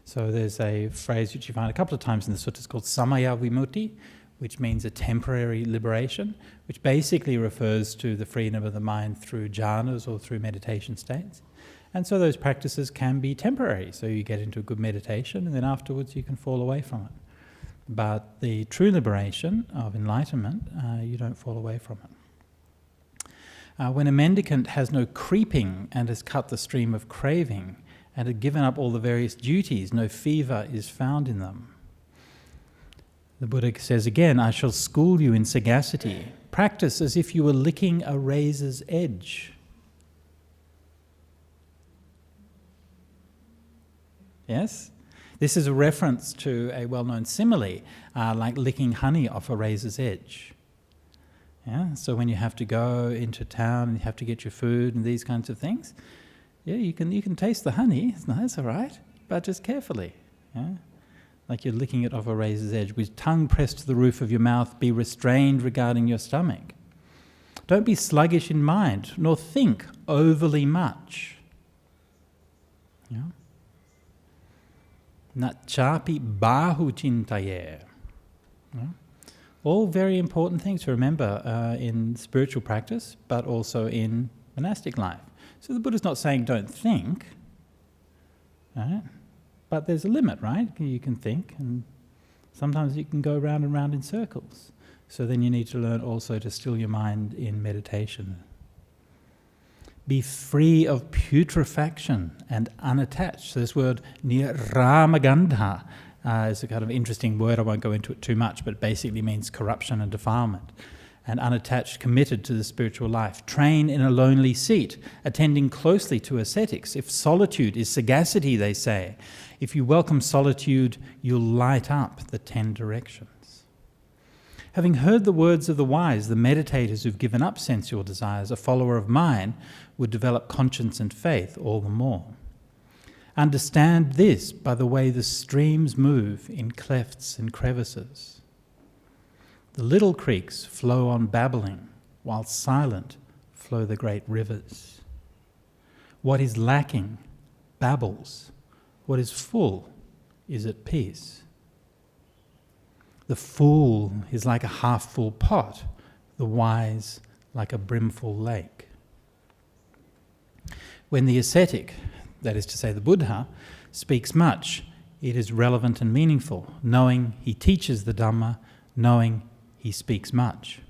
So there's a phrase which you find a couple of times in the suttas called samaya vimutti, which means a temporary liberation, which basically refers to the freedom of the mind through jhanas or through meditation states. And so those practices can be temporary. So you get into a good meditation and then afterwards you can fall away from it. But the true liberation of enlightenment, you don't fall away from it. When a mendicant has no creeping and has cut the stream of craving and had given up all the various duties, no fever is found in them. The Buddha says again, I shall school you in sagacity. Practice as if you were licking a razor's edge. Yes? This is a reference to a well-known simile, like licking honey off a razor's edge. Yeah? So when you have to go into town and you have to get your food and these kinds of things, yeah, you can taste the honey. It's nice, all right, but just carefully. Yeah? Like you're licking it off a razor's edge. With tongue pressed to the roof of your mouth, be restrained regarding your stomach. Don't be sluggish in mind, nor think overly much. Yeah? Nat chapi bahu chintaye. Yeah? All very important things to remember in spiritual practice, but also in monastic life. So the Buddha's not saying don't think, right? But there's a limit, right? You can think, and sometimes you can go round and round in circles. So then you need to learn also to still your mind in meditation. Be free of putrefaction and unattached. So this word niramagandha is a kind of interesting word. I won't go into it too much, but it basically means corruption and defilement. And unattached, committed to the spiritual life. Train in a lonely seat, attending closely to ascetics. If solitude is sagacity, they say, if you welcome solitude, you'll light up the 10 directions. Having heard the words of the wise, the meditators who've given up sensual desires, a follower of mine, would develop conscience and faith all the more. Understand this by the way the streams move in clefts and crevices. The little creeks flow on babbling, while silent flow the great rivers. What is lacking babbles. What is full is at peace. The fool is like a half-full pot, the wise like a brimful lake. When the ascetic, that is to say the Buddha, speaks much, it is relevant and meaningful, knowing he teaches the Dhamma, knowing he speaks much.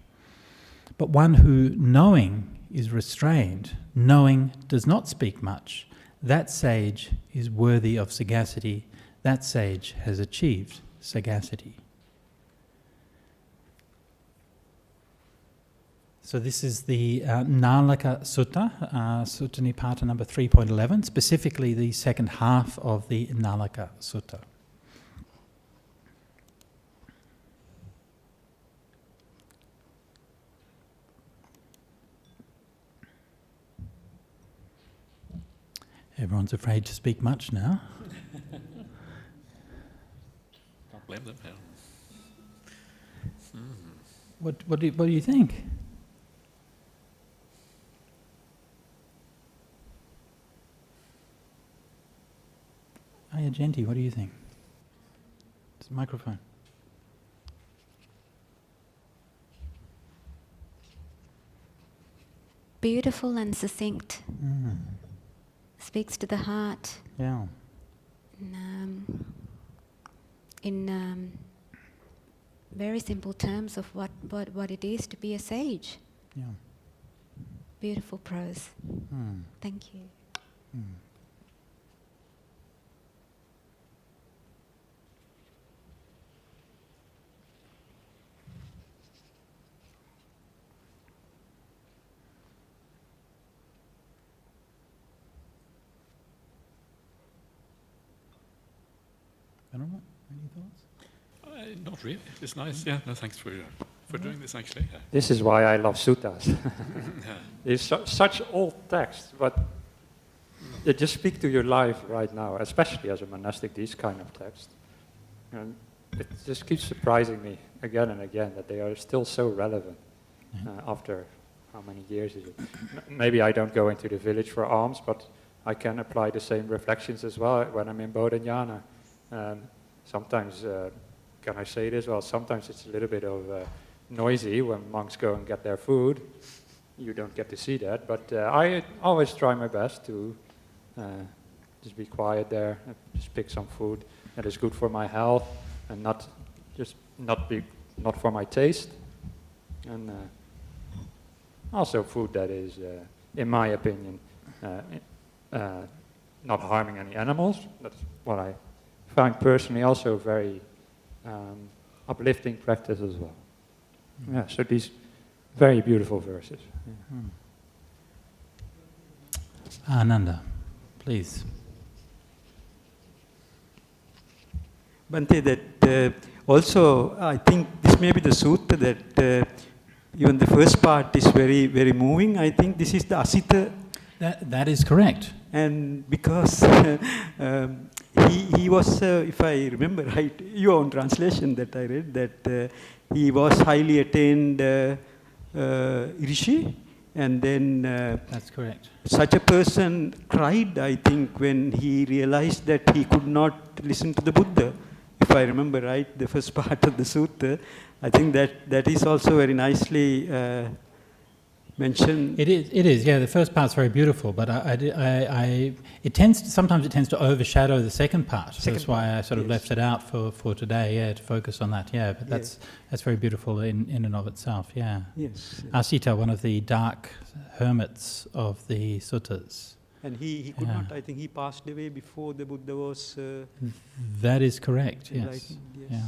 But one who, knowing, is restrained, knowing does not speak much, that sage is worthy of sagacity, that sage has achieved sagacity. So this is the Nalaka Sutta, Sutta Nipata number 3.11, specifically the second half of the Nalaka Sutta. Everyone's afraid to speak much now. Don't blame them. Yeah. What do you think? Ayagenti, what do you think? It's a microphone. Beautiful and succinct. Speaks to the heart. Yeah. In very simple terms of what it is to be a sage. Yeah. Beautiful prose. Thank you. Venerable, any thoughts? Not really. It's nice. Yeah. No, thanks for doing this. Actually. Yeah. This is why I love suttas. Yeah. It's such old text, but they just speak to your life right now, especially as a monastic, these kind of texts. And it just keeps surprising me again and again that they are still so relevant after how many years is it? Maybe I don't go into the village for alms, but I can apply the same reflections as well when I'm in Bodhanyana. Sometimes, can I say this? Well, sometimes it's a little bit of noisy when monks go and get their food. You don't get to see that, but I always try my best to just be quiet there, and just pick some food that is good for my health, and not for my taste, and also food that is, in my opinion, not harming any animals. That's what I find personally also very uplifting practice as well. Yeah, so these very beautiful verses. Yeah. Ananda, please. Bhante, that also I think this may be the sutta that even the first part is very, very moving. I think this is the Asita. That is correct. And because he was, if I remember right, your own translation that I read, that he was highly attained Rishi, and then that's correct. Such a person cried, I think, when he realized that he could not listen to the Buddha. If I remember right, the first part of the sutta, I think that is also very nicely mentioned. It is. Yeah, the first part's very beautiful, but sometimes it tends to overshadow the second part. So that's why I sort of left it out for today. Yeah, to focus on that. Yeah, but that's very beautiful in and of itself. Yeah. Yes. Asita, one of the dark hermits of the suttas. And he could not. I think he passed away before the Buddha was. That is correct. Yes. Yeah.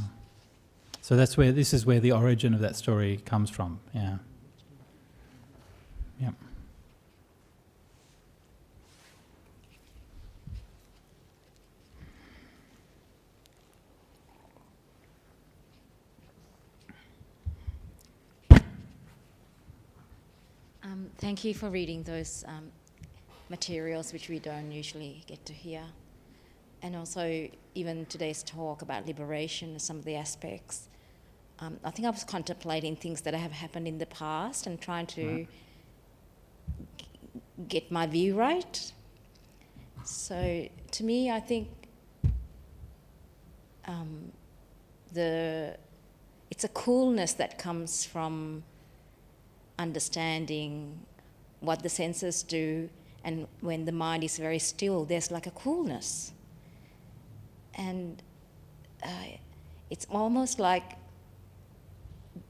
So this is where the origin of that story comes from. Yeah. Yeah. Thank you for reading those materials which we don't usually get to hear. And also even today's talk about liberation, some of the aspects. I think I was contemplating things that have happened in the past and trying to get my view right. So to me, I think it's a coolness that comes from understanding what the senses do, and when the mind is very still, there's like a coolness. And it's almost like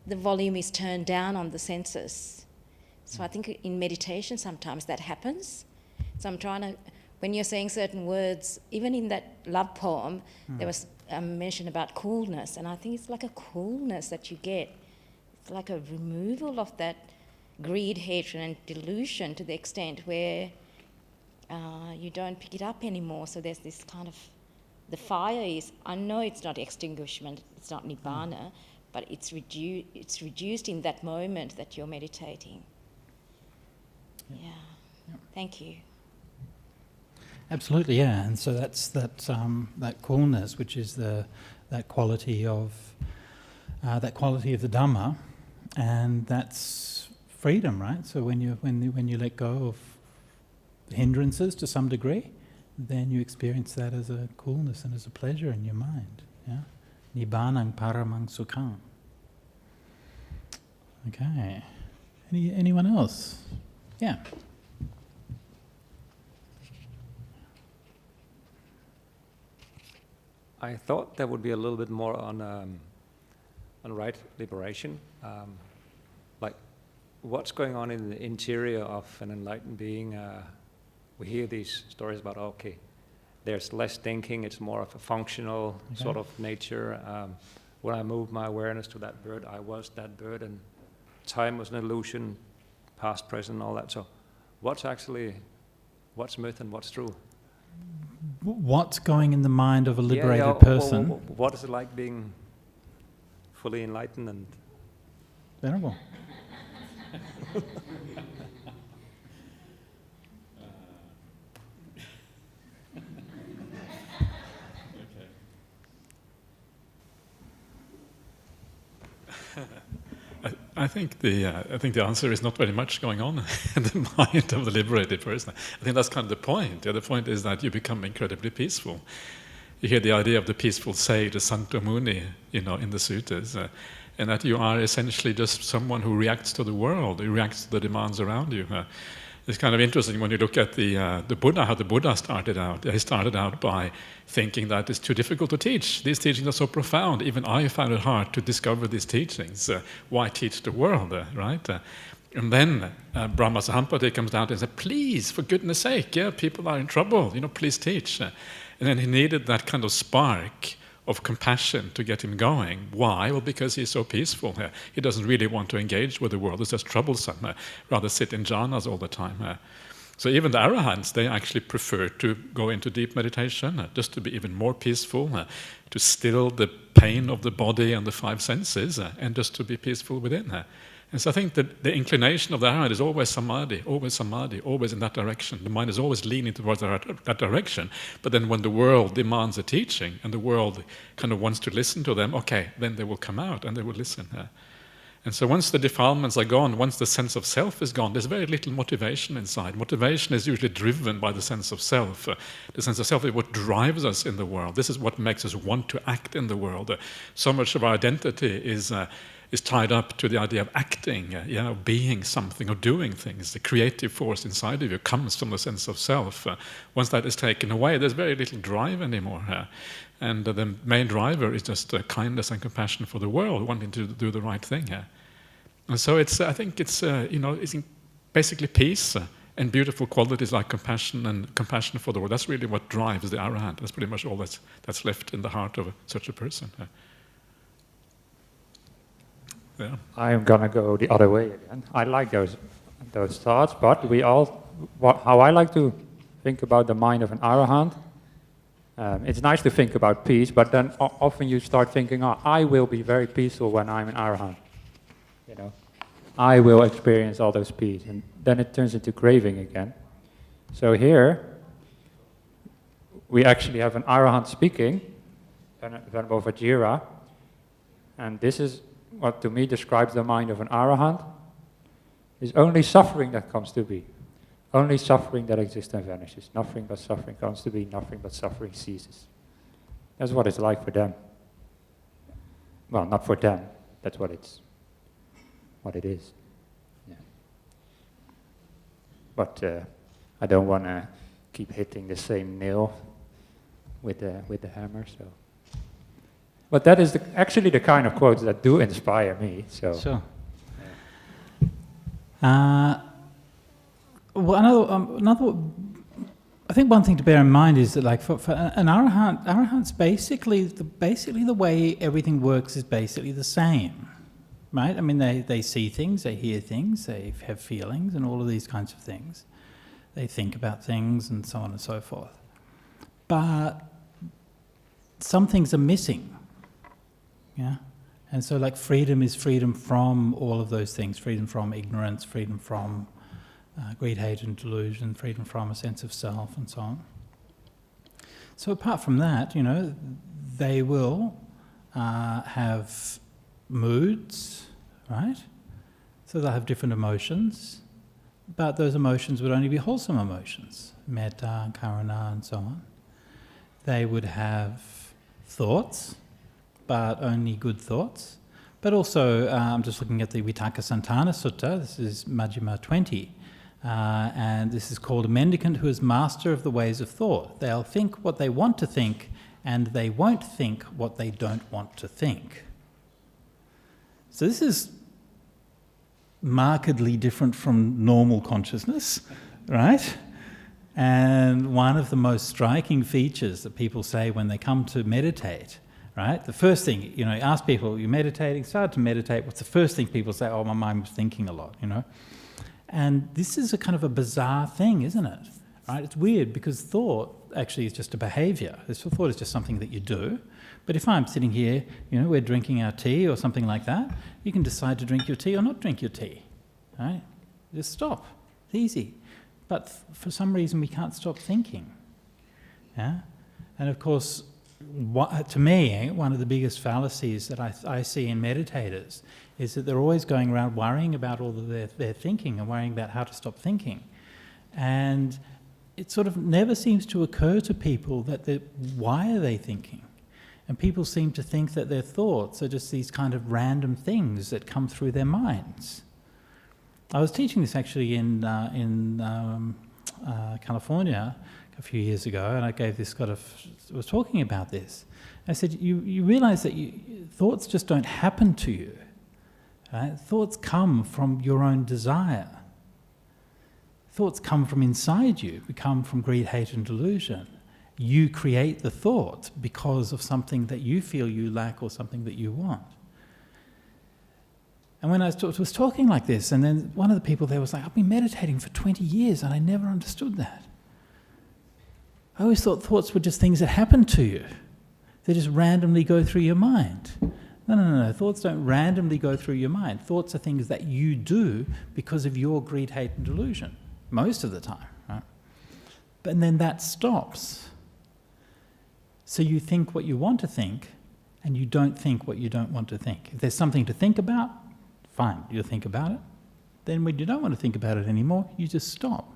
the volume is turned down on the senses. So I think in meditation sometimes that happens. So I'm trying to when you're saying certain words, even in that love poem, there was mention about coolness, and I think it's like a coolness that you get. It's like a removal of that greed, hatred, and delusion to the extent where you don't pick it up anymore. So there's this kind of, the fire is, I know it's not extinguishment, it's not nibbana, but it's reduced in that moment that you're meditating. Yeah. Thank you. Absolutely, yeah. And so that's that coolness, which is that quality of the Dhamma, and that's freedom, right? So when you let go of hindrances to some degree, then you experience that as a coolness and as a pleasure in your mind. Yeah, Nibbanang paramang sukham. Okay. Anyone else? Yeah. I thought there would be a little bit more on right liberation, like what's going on in the interior of an enlightened being. We hear these stories about, okay, there's less thinking, it's more of a functional sort of nature. When I moved my awareness to that bird, I was that bird, and time was an illusion, past, present, all that. So what's myth and what's true? What's going in the mind of a liberated person? What is it like being fully enlightened and Venerable? I think the answer is not very much going on in the mind of the liberated person. I think that's kind of the point. The point is that you become incredibly peaceful. You hear the idea of the peaceful sage, the Santo Muni, in the suttas, and that you are essentially just someone who reacts to the world, who reacts to the demands around you. It's kind of interesting when you look at the Buddha, how the Buddha started out. He started out by thinking that it's too difficult to teach. These teachings are so profound. Even I found it hard to discover these teachings. Why teach the world, right? And then Brahma Sahampati comes down and says, please, for goodness sake, people are in trouble, please teach. And then he needed that kind of spark of compassion to get him going. Why? Well, because he's so peaceful. He doesn't really want to engage with the world. It's just troublesome. Rather sit in jhanas all the time. So even the arahants, they actually prefer to go into deep meditation, just to be even more peaceful, to still the pain of the body and the five senses, and just to be peaceful within. And so I think that the inclination of the arahant is always samadhi, always in that direction. The mind is always leaning towards that direction. But then when the world demands a teaching and the world kind of wants to listen to them, okay, then they will come out and they will listen. And so once the defilements are gone, once the sense of self is gone, there's very little motivation inside. Motivation is usually driven by the sense of self. The sense of self is what drives us in the world. This is what makes us want to act in the world. So much of our identity is tied up to the idea of acting, being something or doing things. The creative force inside of you comes from the sense of self. Once that is taken away, there's very little drive anymore. And the main driver is just kindness and compassion for the world, wanting to do the right thing. And so I think it's basically peace and beautiful qualities like compassion and compassion for the world. That's really what drives the arahant. That's pretty much all that's left in the heart of such a person. Yeah. I am gonna go the other way again. I like those thoughts, but how I like to think about the mind of an arahant. It's nice to think about peace, but then often you start thinking, I will be very peaceful when I'm an arahant. I will experience all those peace, and then it turns into craving again. So here we actually have an arahant speaking, Venerable Vajira, and this is what to me describes the mind of an arahant, is only suffering that comes to be. Only suffering that exists and vanishes. Nothing but suffering comes to be, nothing but suffering ceases. That's what it's like for them. Well, not for them, that's what it is. Yeah. But I don't want to keep hitting the same nail with the hammer, so. But that is actually the kind of quotes that do inspire me. So. Sure. Well, I think one thing to bear in mind is that, like, for an arahant's basically the way everything works is basically the same, right? I mean, they see things, they hear things, they have feelings, and all of these kinds of things. They think about things, and so on and so forth. But some things are missing, yeah. And so, like, freedom is freedom from all of those things: freedom from ignorance, freedom from greed, hate and delusion, freedom from a sense of self, and so on. So apart from that, you know, they will have moods, right? So they'll have different emotions, but those emotions would only be wholesome emotions, metta, karuna, and so on. They would have thoughts, but only good thoughts. But also, I'm just looking at the Vitakka Santana Sutta, this is Majjhima 20, and this is called a mendicant who is master of the ways of thought. They'll think what they want to think, and they won't think what they don't want to think. So this is markedly different from normal consciousness, right? And one of the most striking features that people say when they come to meditate, right? The first thing, you know, you ask people, you're meditating, start to meditate, what's the first thing people say? Oh, my mind was thinking a lot, you know? And this is a kind of a bizarre thing, isn't it? Right? It's weird because thought actually is just a behaviour. Thought is just something that you do. But if I'm sitting here, you know, we're drinking our tea or something like that, you can decide to drink your tea or not drink your tea, right? Just stop. It's easy. But for some reason we can't stop thinking. Yeah? And of course, to me, one of the biggest fallacies that I see in meditators is that they're always going around worrying about all of their thinking and worrying about how to stop thinking. And it sort of never seems to occur to people that why are they thinking? And people seem to think that their thoughts are just these kind of random things that come through their minds. I was teaching this actually in California a few years ago, and I gave this was talking about this. I said, you realise that thoughts just don't happen to you. Right? Thoughts come from your own desire. Thoughts come from inside you, come from greed, hate and delusion. You create the thought because of something that you feel you lack or something that you want. And when I was talking like this, and then one of the people there was like, I've been meditating for 20 years and I never understood that. I always thought thoughts were just things that happen to you. They just randomly go through your mind. No. Thoughts don't randomly go through your mind. Thoughts are things that you do because of your greed, hate and delusion, most of the time. Right? But then that stops. So you think what you want to think, and you don't think what you don't want to think. If there's something to think about, fine, you'll think about it. Then when you don't want to think about it anymore, you just stop.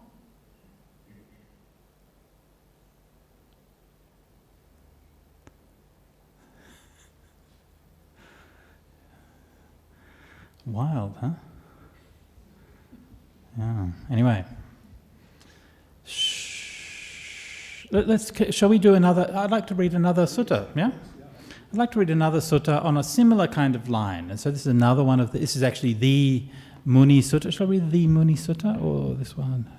Wild, huh? Yeah. Anyway. Shall we do another? I'd like to read another sutta, yeah? I'd like to read another sutta on a similar kind of line. And so this is another one of this is actually the Muni Sutta. Shall we read the Muni Sutta or this one?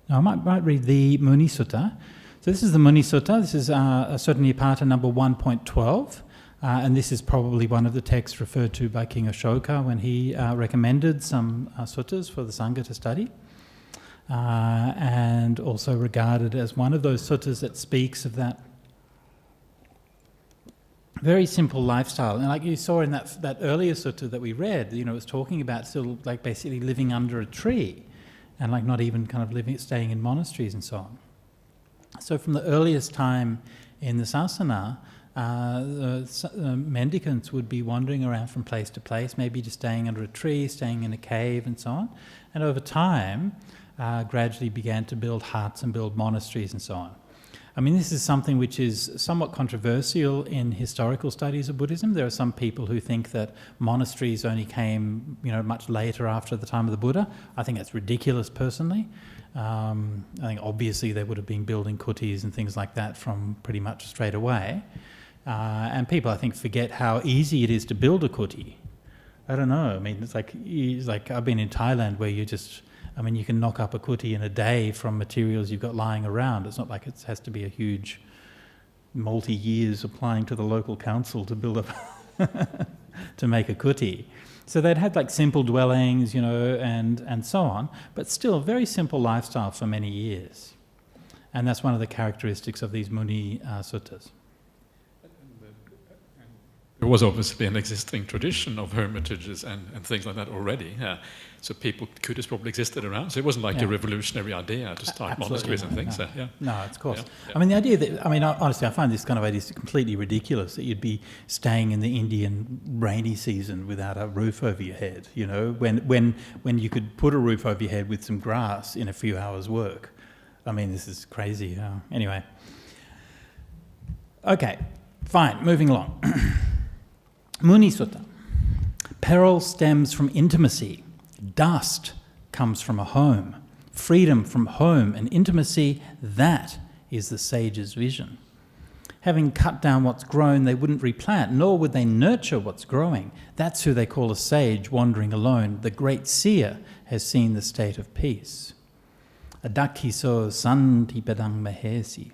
No, I might read the Muni Sutta. So this is the Muni Sutta. This is Sutta Nipata number 1.12. And this is probably one of the texts referred to by King Ashoka when he recommended some suttas for the Sangha to study. And also regarded as one of those suttas that speaks of that very simple lifestyle. And like you saw in that earlier sutta that we read, you know, it was talking about still like basically living under a tree and like not even kind of staying in monasteries and so on. So from the earliest time in the sasana, the mendicants would be wandering around from place to place, maybe just staying under a tree, staying in a cave and so on. And over time, gradually began to build huts and build monasteries and so on. I mean, this is something which is somewhat controversial in historical studies of Buddhism. There are some people who think that monasteries only came, you know, much later after the time of the Buddha. I think that's ridiculous personally. I think obviously they would have been building kutis and things like that from pretty much straight away. And people, I think, forget how easy it is to build a kuti, I don't know. I mean, it's like I've been in Thailand where you can knock up a kuti in a day from materials you've got lying around. It's not like it has to be a huge multi-years applying to the local council to build up to make a kuti. So they'd had like simple dwellings, and so on, but still a very simple lifestyle for many years. And that's one of the characteristics of these Muni suttas. There was obviously an existing tradition of hermitages and things like that already. So kutis probably existed around. So it wasn't like a revolutionary idea to start monasteries and things. No, of course. Yeah. I mean, the idea that, honestly, I find this kind of idea completely ridiculous, that you'd be staying in the Indian rainy season without a roof over your head, when you could put a roof over your head with some grass in a few hours' work. I mean, this is crazy. Anyway. Okay, fine, moving along. Muni Sutta. Peril stems from intimacy. Dust comes from a home. Freedom from home and intimacy, that is the sage's vision. Having cut down what's grown, they wouldn't replant, nor would they nurture what's growing. That's who they call a sage wandering alone. The great seer has seen the state of peace. Adakhiso santipadang mahesi.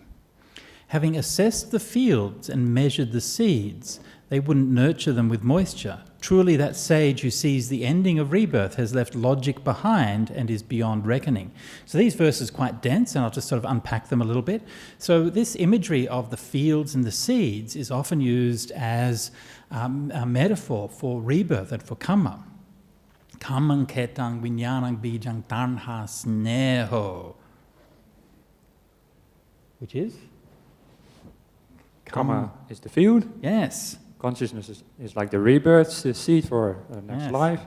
Having assessed the fields and measured the seeds, they wouldn't nurture them with moisture. Truly that sage who sees the ending of rebirth has left logic behind and is beyond reckoning. So these verses are quite dense, and I'll just sort of unpack them a little bit. So this imagery of the fields and the seeds is often used as a metaphor for rebirth and for karma. Kammang ketang vinyanang bijang tanha sneho. Which is? Karma is the field. Yes. Consciousness is like the rebirth, the seed for the next life,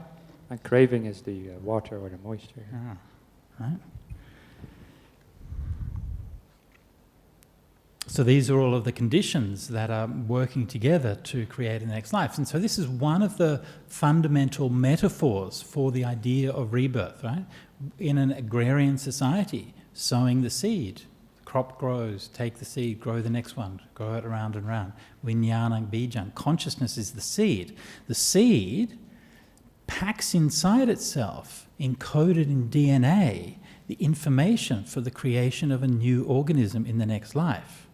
and craving is the water or the moisture. Right. So these are all of the conditions that are working together to create the next life. And so this is one of the fundamental metaphors for the idea of rebirth, right? In an agrarian society, sowing the seed. Crop grows, take the seed, grow the next one, grow it around and round. Vinyanang bijang. Consciousness is the seed. The seed packs inside itself, encoded in DNA, the information for the creation of a new organism in the next life.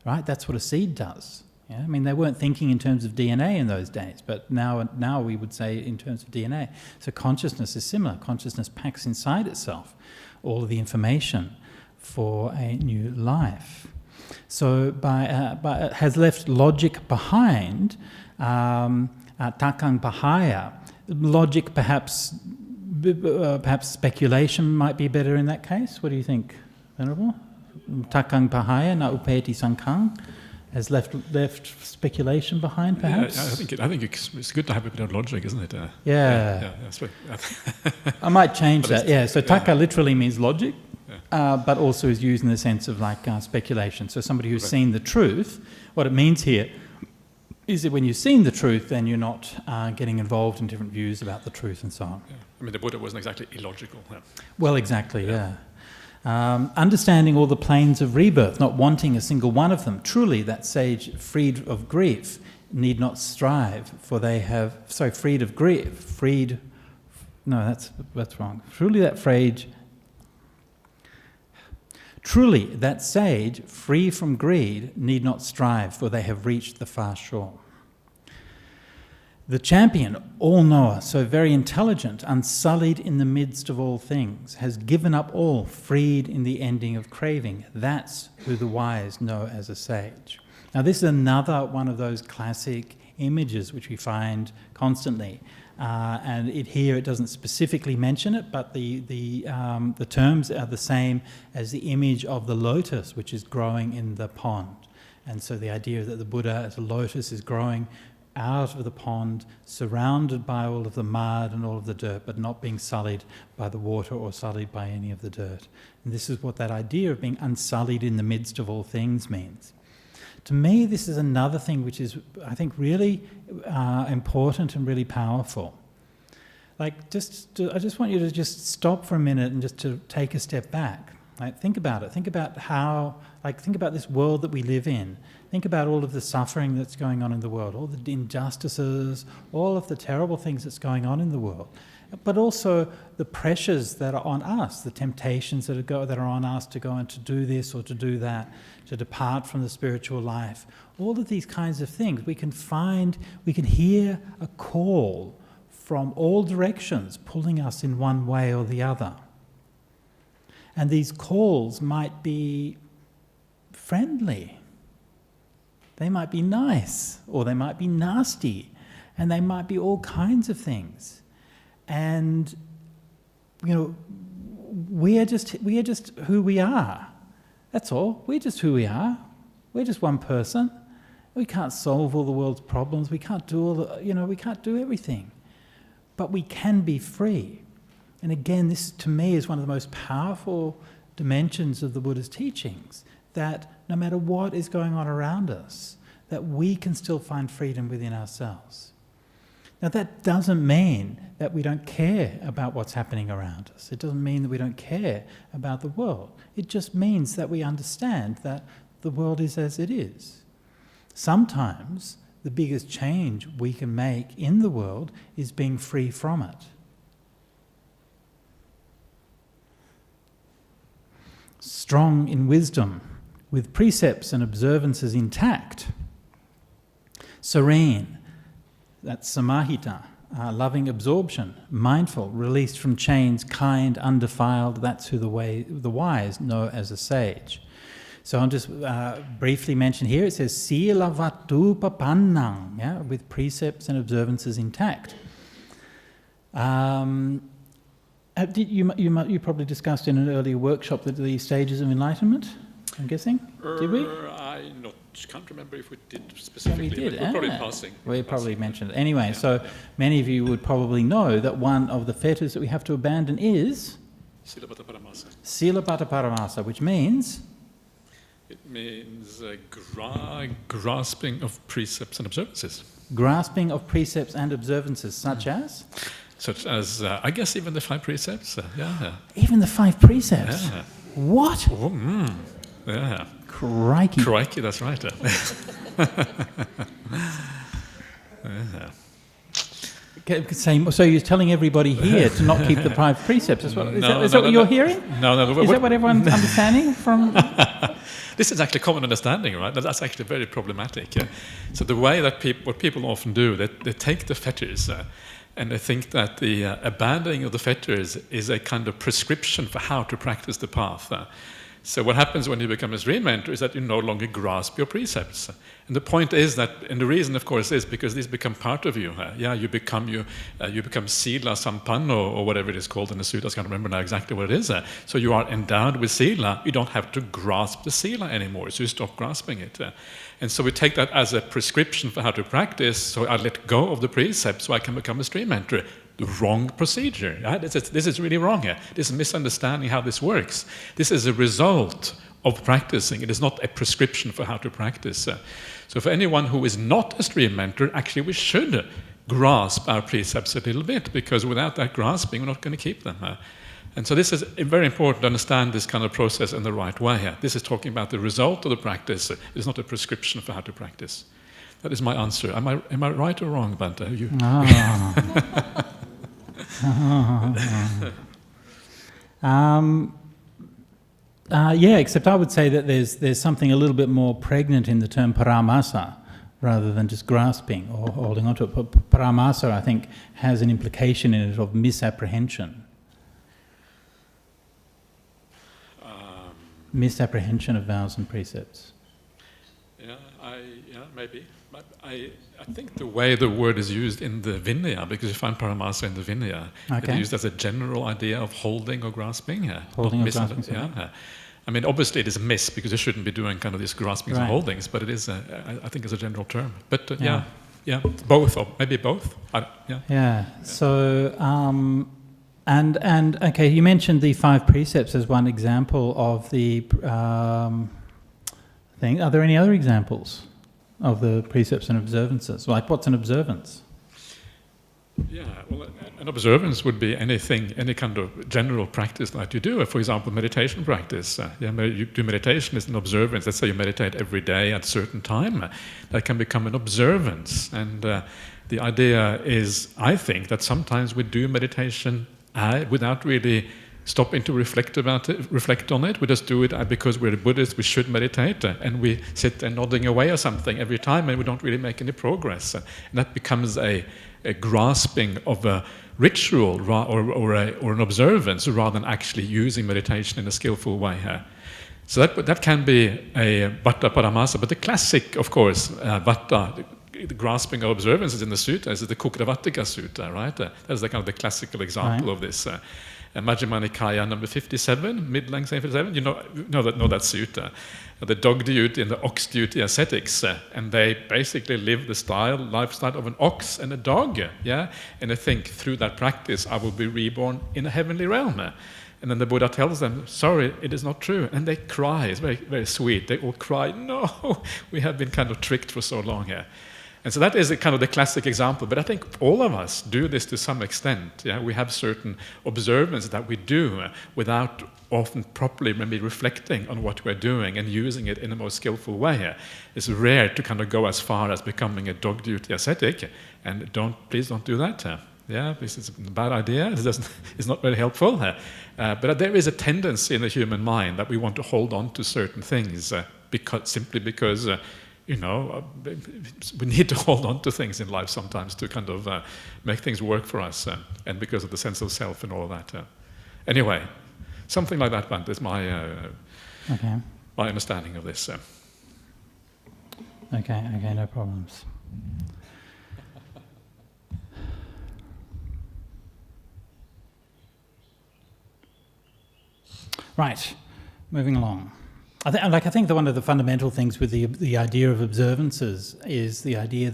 Right? That's what a seed does. Yeah? I mean, they weren't thinking in terms of DNA in those days, but now we would say in terms of DNA. So consciousness is similar. Consciousness packs inside itself all of the information for a new life. So has left logic behind, takang bahaya. Logic, perhaps speculation might be better in that case. What do you think, Venerable? Takang bahaya na upeti sankang has left speculation behind, perhaps. Yeah, I think it's good to have a bit of logic, isn't it? Yeah. I might change that. Yeah. So taka literally means logic. But also is used in the sense of like speculation. So somebody who's seen the truth, what it means here is that when you've seen the truth, then you're not getting involved in different views about the truth and so on. Yeah. I mean, the Buddha wasn't exactly illogical. Yeah. Well, exactly, yeah. Understanding all the planes of rebirth, not wanting a single one of them. Truly, that sage, freed of grief, need not strive, for they have... Sorry, freed of grief, No, that's wrong. Truly, that sage, free from greed, need not strive, for they have reached the far shore. The champion, all-knower, so very intelligent, unsullied in the midst of all things, has given up all, freed in the ending of craving. That's who the wise know as a sage. Now, this is another one of those classic images which we find constantly. And here it doesn't specifically mention it, but the terms are the same as the image of the lotus, which is growing in the pond. And so the idea that the Buddha as a lotus is growing out of the pond, surrounded by all of the mud and all of the dirt, but not being sullied by the water or sullied by any of the dirt. And this is what that idea of being unsullied in the midst of all things means. To me, this is another thing which is, I think, really important and really powerful. Like, I just want you to just stop for a minute and just to take a step back. Right? Think about it. Think about think about this world that we live in. Think about all of the suffering that's going on in the world, all the injustices, all of the terrible things that's going on in the world. But also the pressures that are on us, the temptations that are on us to go and to do this or to do that, to depart from the spiritual life. All of these kinds of things. We can hear a call from all directions pulling us in one way or the other. And these calls might be friendly. They might be nice, or they might be nasty, and they might be all kinds of things. And, we are just who we are. That's all. We're just who we are. We're just one person. We can't solve all the world's problems. We can't do we can't do everything. But we can be free. And again, this to me is one of the most powerful dimensions of the Buddha's teachings, that no matter what is going on around us, that we can still find freedom within ourselves. Now that doesn't mean that we don't care about what's happening around us. It doesn't mean that we don't care about the world. It just means that we understand that the world is as it is. Sometimes the biggest change we can make in the world is being free from it. Strong in wisdom, with precepts and observances intact. Serene, that's samahita, loving absorption, mindful, released from chains, kind, undefiled. That's who the wise know as a sage. So I'll just briefly mention here, it says sila vatu papannang, with precepts and observances intact. You probably discussed in an earlier workshop the stages of enlightenment, I'm guessing? Did we? I can't remember if we did specifically. Yeah, we did. We're probably passing. We probably mentioned it. Anyway, so many of you would probably know that one of the fetters that we have to abandon is Silabbata paramasa. Silabbata paramasa, which means? It means grasping of precepts and observances. Grasping of precepts and observances, such as? Such as, I guess, even the 5 precepts. Even the 5 precepts? Yeah. What? Oh, yeah. Crikey. Crikey, that's right. So you're telling everybody here to not keep the 5 precepts? Is that what you're hearing? No. Is that what everyone's understanding from? This is actually common understanding, right? That's actually very problematic. So the way that what people often do, they take the fetters and they think that the abandoning of the fetters is a kind of prescription for how to practice the path. So what happens when you become a stream mentor is that you no longer grasp your precepts. And the point is that, and the reason, of course, is because these become part of you. You become sila sampanno, or whatever it is called in the sutras. I can't remember now exactly what it is. So you are endowed with sila. You don't have to grasp the sila anymore, so you stop grasping it. And so we take that as a prescription for how to practice. So I let go of the precepts so I can become a stream mentor. The wrong procedure. This is really wrong here. This is misunderstanding how this works. This is a result of practicing. It is not a prescription for how to practice. So for anyone who is not a stream mentor, actually we should grasp our precepts a little bit, because without that grasping, we're not going to keep them. And so this is very important to understand this kind of process in the right way here. This is talking about the result of the practice. It is not a prescription for how to practice. That is my answer. Am I right or wrong, Bante? Except I would say that there's something a little bit more pregnant in the term paramasa rather than just grasping or holding on to it. But paramasa, I think, has an implication in it of misapprehension. Misapprehension of vows and precepts. Maybe. I think the way the word is used in the Vinaya, because you find paramasa in the Vinaya, it's used as a general idea of holding or grasping. Holding or grasping. I mean, obviously it is a miss, because you shouldn't be doing kind of these graspings and holdings, but it is, I think it's a general term. But both, or maybe both. So, okay, you mentioned the 5 precepts as one example of the thing. Are there any other examples of the precepts and observances? Like, what's an observance? Yeah, well, an observance would be anything, any kind of general practice that you do. For example, meditation practice. You do meditation is an observance. Let's say you meditate every day at a certain time. That can become an observance. And the idea is, I think, that sometimes we do meditation without really stopping to reflect on it. We just do it because we're a Buddhist, we should meditate, and we sit there nodding away or something every time, and we don't really make any progress. And that becomes a grasping of a ritual or an observance rather than actually using meditation in a skillful way. So that can be a Vata Paramasa, but the classic, of course, Vata, the grasping of observances in the sutta is the Kukravattika Sutta, right? That's the kind of the classical example of this. Majjhima Nikaya number 57, mid-length 57, you know that sutta. The dog duty and the ox duty ascetics, and they basically live the lifestyle of an ox and a dog, yeah? And they think through that practice I will be reborn in a heavenly realm. And then the Buddha tells them, sorry, it is not true. And they cry, it's very, very sweet. They all cry, no, we have been kind of tricked for so long here. And so that is kind of the classic example, but I think all of us do this to some extent. Yeah? We have certain observances that we do without often properly maybe reflecting on what we're doing and using it in a more skillful way. It's rare to kind of go as far as becoming a dog duty ascetic, and please don't do that. Yeah, this is a bad idea. It's not very helpful. But there is a tendency in the human mind that we want to hold on to certain things simply because we need to hold on to things in life sometimes to kind of make things work for us, and because of the sense of self and all that. Anyway, something like that, Bhante, is my understanding of this. Okay, no problems. Right, moving along. I think that one of the fundamental things with the idea of observances is the idea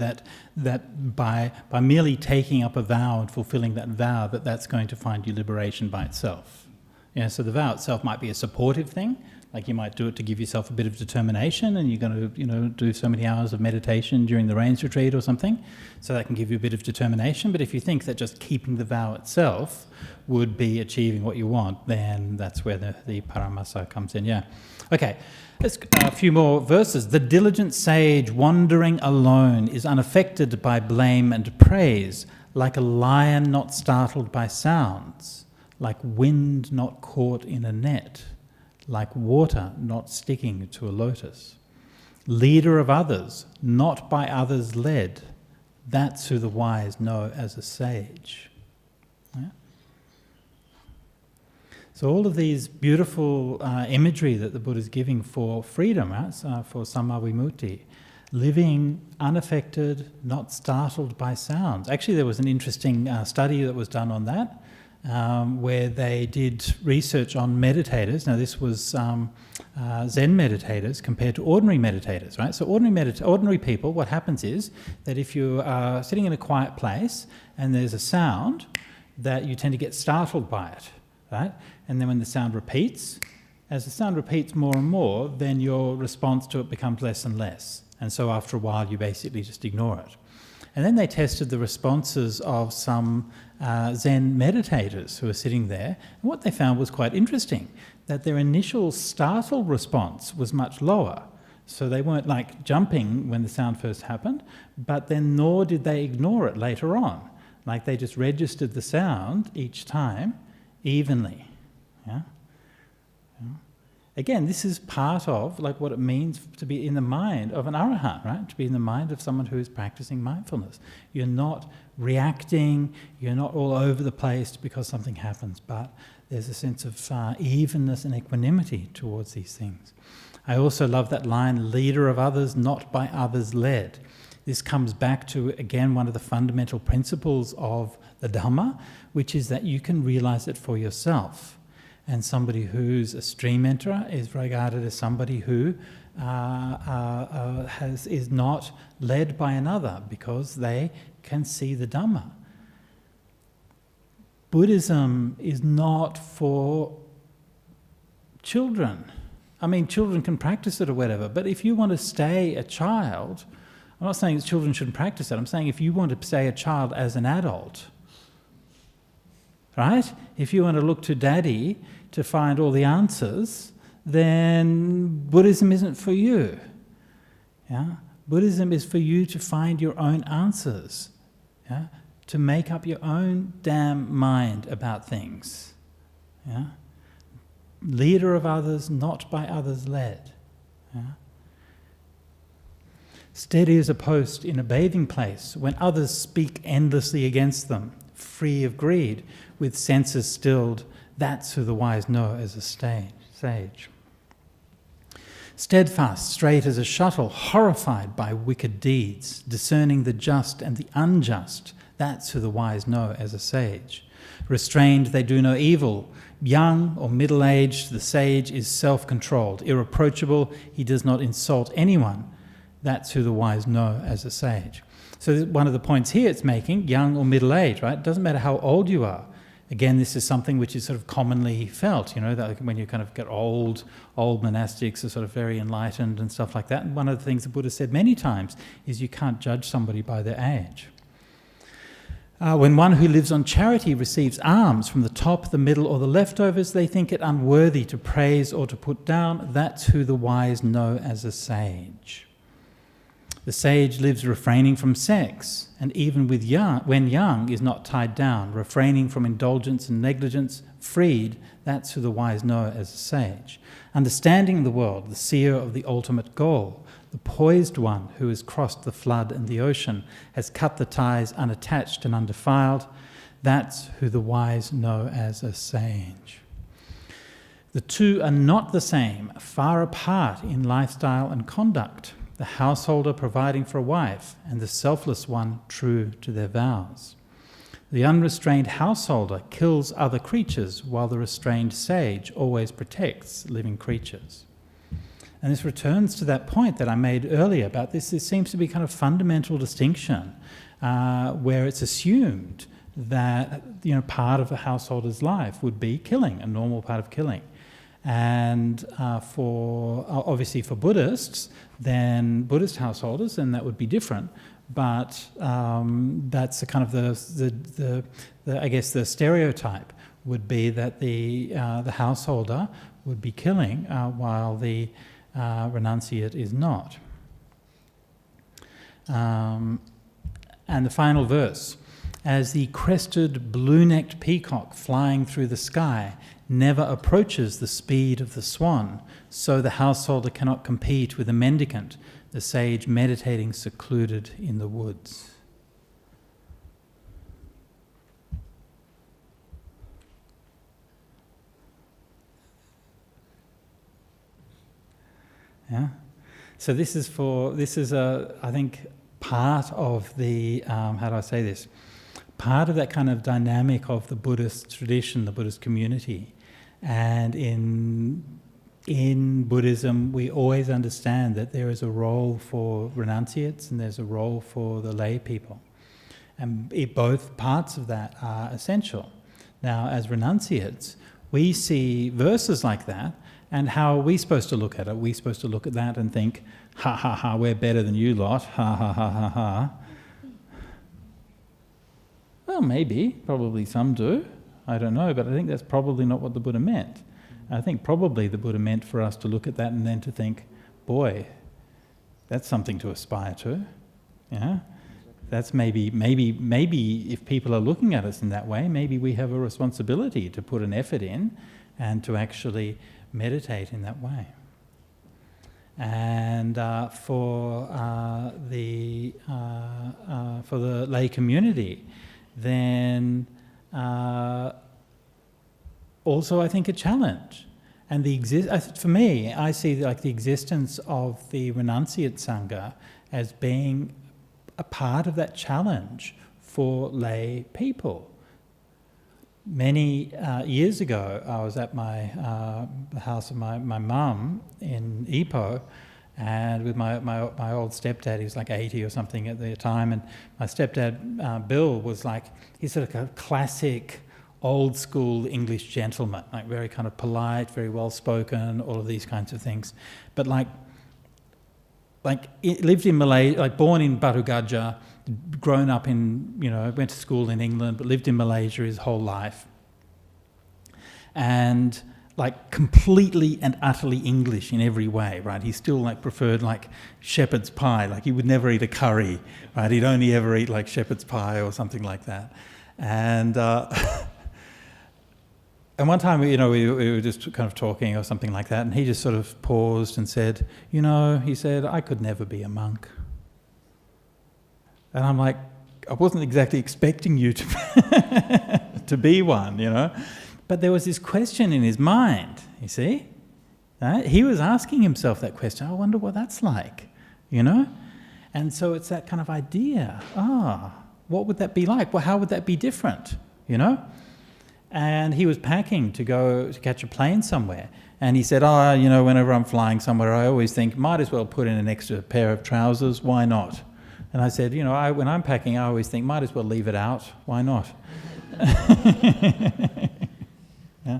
that by merely taking up a vow and fulfilling that vow, that's going to find you liberation by itself. Yeah, so the vow itself might be a supportive thing, like you might do it to give yourself a bit of determination, and you're going to do so many hours of meditation during the rains retreat or something, so that can give you a bit of determination. But if you think that just keeping the vow itself would be achieving what you want, then that's where the paramasa comes in. Yeah. Okay, let's a few more verses. The diligent sage wandering alone is unaffected by blame and praise, like a lion not startled by sounds, like wind not caught in a net, like water not sticking to a lotus. Leader of others, not by others led, that's who the wise know as a sage. Yeah? So all of these beautiful imagery that the Buddha is giving for freedom, right? For samma vimutti, living unaffected, not startled by sounds. Actually, there was an interesting study that was done on that, where they did research on meditators. Now, this was Zen meditators compared to ordinary meditators, right? So ordinary people, what happens is that if you are sitting in a quiet place and there's a sound, that you tend to get startled by it, right? And then when the sound repeats, as the sound repeats more and more, then your response to it becomes less and less. And so after a while, you basically just ignore it. And then they tested the responses of some Zen meditators who were sitting there. And what they found was quite interesting, that their initial startled response was much lower. So they weren't like jumping when the sound first happened, but then nor did they ignore it later on. Like they just registered the sound each time evenly. Yeah? Again, this is part of like what it means to be in the mind of an arahant, right? To be in the mind of someone who is practicing mindfulness. You're not reacting, you're not all over the place because something happens, but there's a sense of evenness and equanimity towards these things. I also love that line, leader of others, not by others led. This comes back to, again, one of the fundamental principles of the Dhamma, which is that you can realize it for yourself. And somebody who's a stream enterer is regarded as somebody who is not led by another because they can see the Dhamma. Buddhism is not for children. I mean, children can practice it or whatever, but if you want to stay a child, I'm not saying that children shouldn't practice it, I'm saying if you want to stay a child as an adult, right? If you want to look to Daddy to find all the answers, then Buddhism isn't for you. Yeah? Buddhism is for you to find your own answers, yeah? To make up your own damn mind about things. Yeah? Leader of others, not by others led. Yeah? Steady as a post in a bathing place when others speak endlessly against them, free of greed, with senses stilled, that's who the wise know as a sage. Steadfast, straight as a shuttle, horrified by wicked deeds, discerning the just and the unjust, that's who the wise know as a sage. Restrained, they do no evil. Young or middle-aged, the sage is self-controlled. Irreproachable, he does not insult anyone. That's who the wise know as a sage. So one of the points here it's making, young or middle-aged, right? It doesn't matter how old you are. Again, this is something which is sort of commonly felt, you know, that when you kind of get old monastics are sort of very enlightened and stuff like that. And one of the things the Buddha said many times is you can't judge somebody by their age. When one who lives on charity receives alms from the top, the middle, or the leftovers, they think it unworthy to praise or to put down. That's who the wise know as a sage. The sage lives refraining from sex, and even when young is not tied down, refraining from indulgence and negligence, freed, that's who the wise know as a sage. Understanding the world, the seer of the ultimate goal, the poised one who has crossed the flood and the ocean, has cut the ties unattached and undefiled, that's who the wise know as a sage. The two are not the same, far apart in lifestyle and conduct. The householder providing for a wife, and the selfless one true to their vows. The unrestrained householder kills other creatures, while the restrained sage always protects living creatures. And this returns to that point that I made earlier about this. There seems to be kind of fundamental distinction where it's assumed that, you know, part of a householder's life would be killing, a normal part of killing. And obviously for Buddhists, then Buddhist householders, then that would be different. But that's the kind of the I guess the stereotype would be that the householder would be killing while the renunciate is not. And the final verse: as the crested blue-necked peacock flying through the sky never approaches the speed of the swan, so the householder cannot compete with a mendicant, the sage meditating secluded in the woods. Yeah. So this is I think part of the how do I say this? Part of that kind of dynamic of the Buddhist tradition, the Buddhist community. And in Buddhism, we always understand that there is a role for renunciates and there's a role for the lay people. And both parts of that are essential. Now, as renunciates, we see verses like that, and how are we supposed to look at it? We're supposed to look at that and think, ha ha ha, we're better than you lot, ha ha ha ha ha. Well, maybe, probably some do. I don't know, but I think that's probably not what the Buddha meant. I think probably the Buddha meant for us to look at that and then to think, boy, that's something to aspire to. Yeah? That's maybe if people are looking at us in that way, maybe we have a responsibility to put an effort in and to actually meditate in that way. And for the lay community, then also I think a challenge. And for me, I see like the existence of the renunciate Sangha as being a part of that challenge for lay people. Many years ago, I was at the house of my mum in Ipoh, and with my old stepdad. He was like 80 or something at the time, and my stepdad, Bill, was like, he's sort of a classic old school English gentleman, like very kind of polite, very well spoken, all of these kinds of things. But like lived in Malaysia, like born in Batu Gajah, grown up in, went to school in England, but lived in Malaysia his whole life. and like completely and utterly English in every way, right? He still like preferred like shepherd's pie, like he would never eat a curry, right? He'd only ever eat like shepherd's pie or something like that. And and one time, we were just kind of talking or something like that, and he just sort of paused and said, he said, I could never be a monk. And I'm like, I wasn't exactly expecting you to to be one, But there was this question in his mind, you see? Right? He was asking himself that question. I wonder what that's like, And so it's that kind of idea. What would that be like? Well, how would that be different, And he was packing to go to catch a plane somewhere. And he said, whenever I'm flying somewhere, I always think, might as well put in an extra pair of trousers, why not? And I said, when I'm packing, I always think, might as well leave it out, why not? Yeah.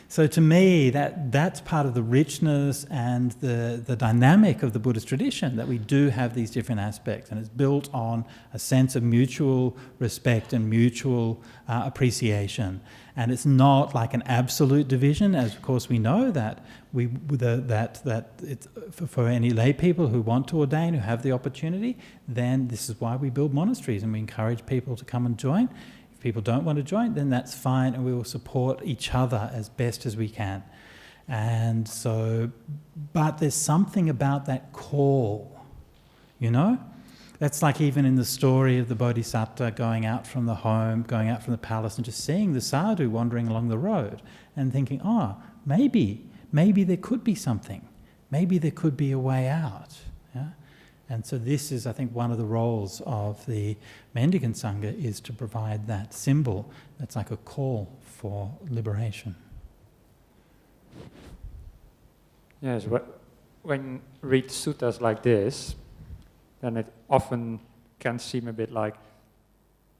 So to me, that's part of the richness and the dynamic of the Buddhist tradition, that we do have these different aspects, and it's built on a sense of mutual respect and mutual appreciation. And it's not like an absolute division, as of course we know that it's for any lay people who want to ordain, who have the opportunity, then this is why we build monasteries and we encourage people to come and join. If people don't want to join, then that's fine, and we will support each other as best as we can. And so, but there's something about that call, That's like even in the story of the Bodhisattva going out from the home, going out from the palace, and just seeing the sadhu wandering along the road and thinking, maybe there could be something. Maybe there could be a way out. Yeah? And so this is, I think, one of the roles of the Mendicant Sangha, is to provide that symbol that's like a call for liberation. Yes, when you read suttas like this, then it often can seem a bit like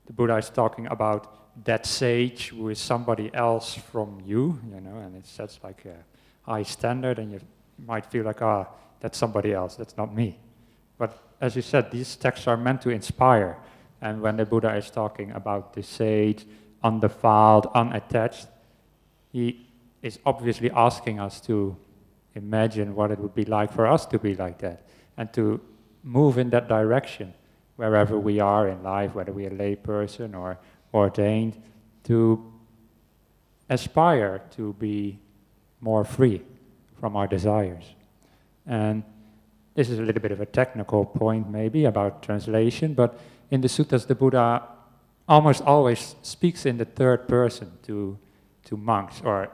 the Buddha is talking about that sage who is somebody else from you, and it sets like a high standard, and you might feel like, that's somebody else, that's not me. But as you said, these texts are meant to inspire. And when the Buddha is talking about the sage, undefiled, unattached, he is obviously asking us to imagine what it would be like for us to be like that, and to move in that direction wherever we are in life, whether we are a lay person or ordained, to aspire to be more free from our desires. And this is a little bit of a technical point maybe about translation, but in the suttas the Buddha almost always speaks in the third person to monks or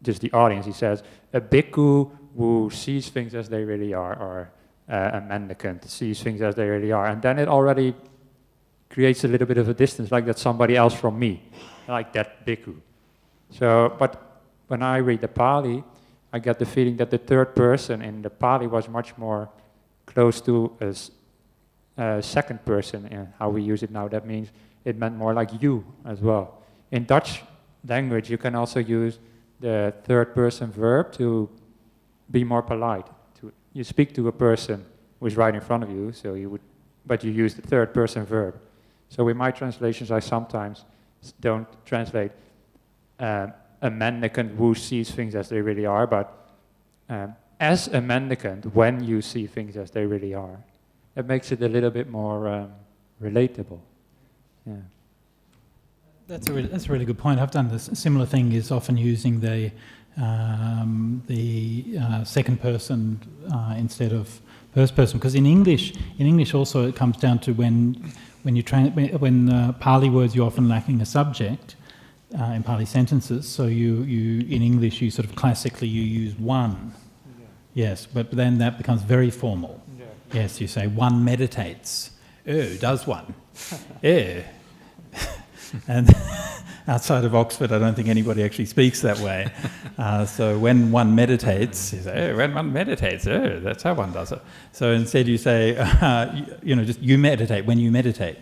just the audience. He says, a bhikkhu who sees things as they really are, or a mendicant sees things as they really are, and then it already creates a little bit of a distance, like that's somebody else from me, like that bhikkhu. So, but when I read the Pali, I get the feeling that the third person in the Pali was much more close to a second person in how we use it now. That means it meant more like you as well. In Dutch language, you can also use the third person verb to be more polite. You speak to a person who is right in front of you, but you use the third person verb. So in my translations, I sometimes don't translate a mendicant who sees things as they really are, but as a mendicant, when you see things as they really are. It makes it a little bit more relatable. Yeah. That's a really good point. I've done this similar thing, is often using the second person instead of first person, because in English also it comes down to when Pali words, you're often lacking a subject in Pali sentences. So you in English you sort of classically you use one. Yeah. Yes, but then that becomes very formal. Yeah. Yes, you say one meditates. Does one? And outside of Oxford, I don't think anybody actually speaks that way. So when one meditates, you say, when one meditates, that's how one does it. So instead you say, just you meditate, when you meditate.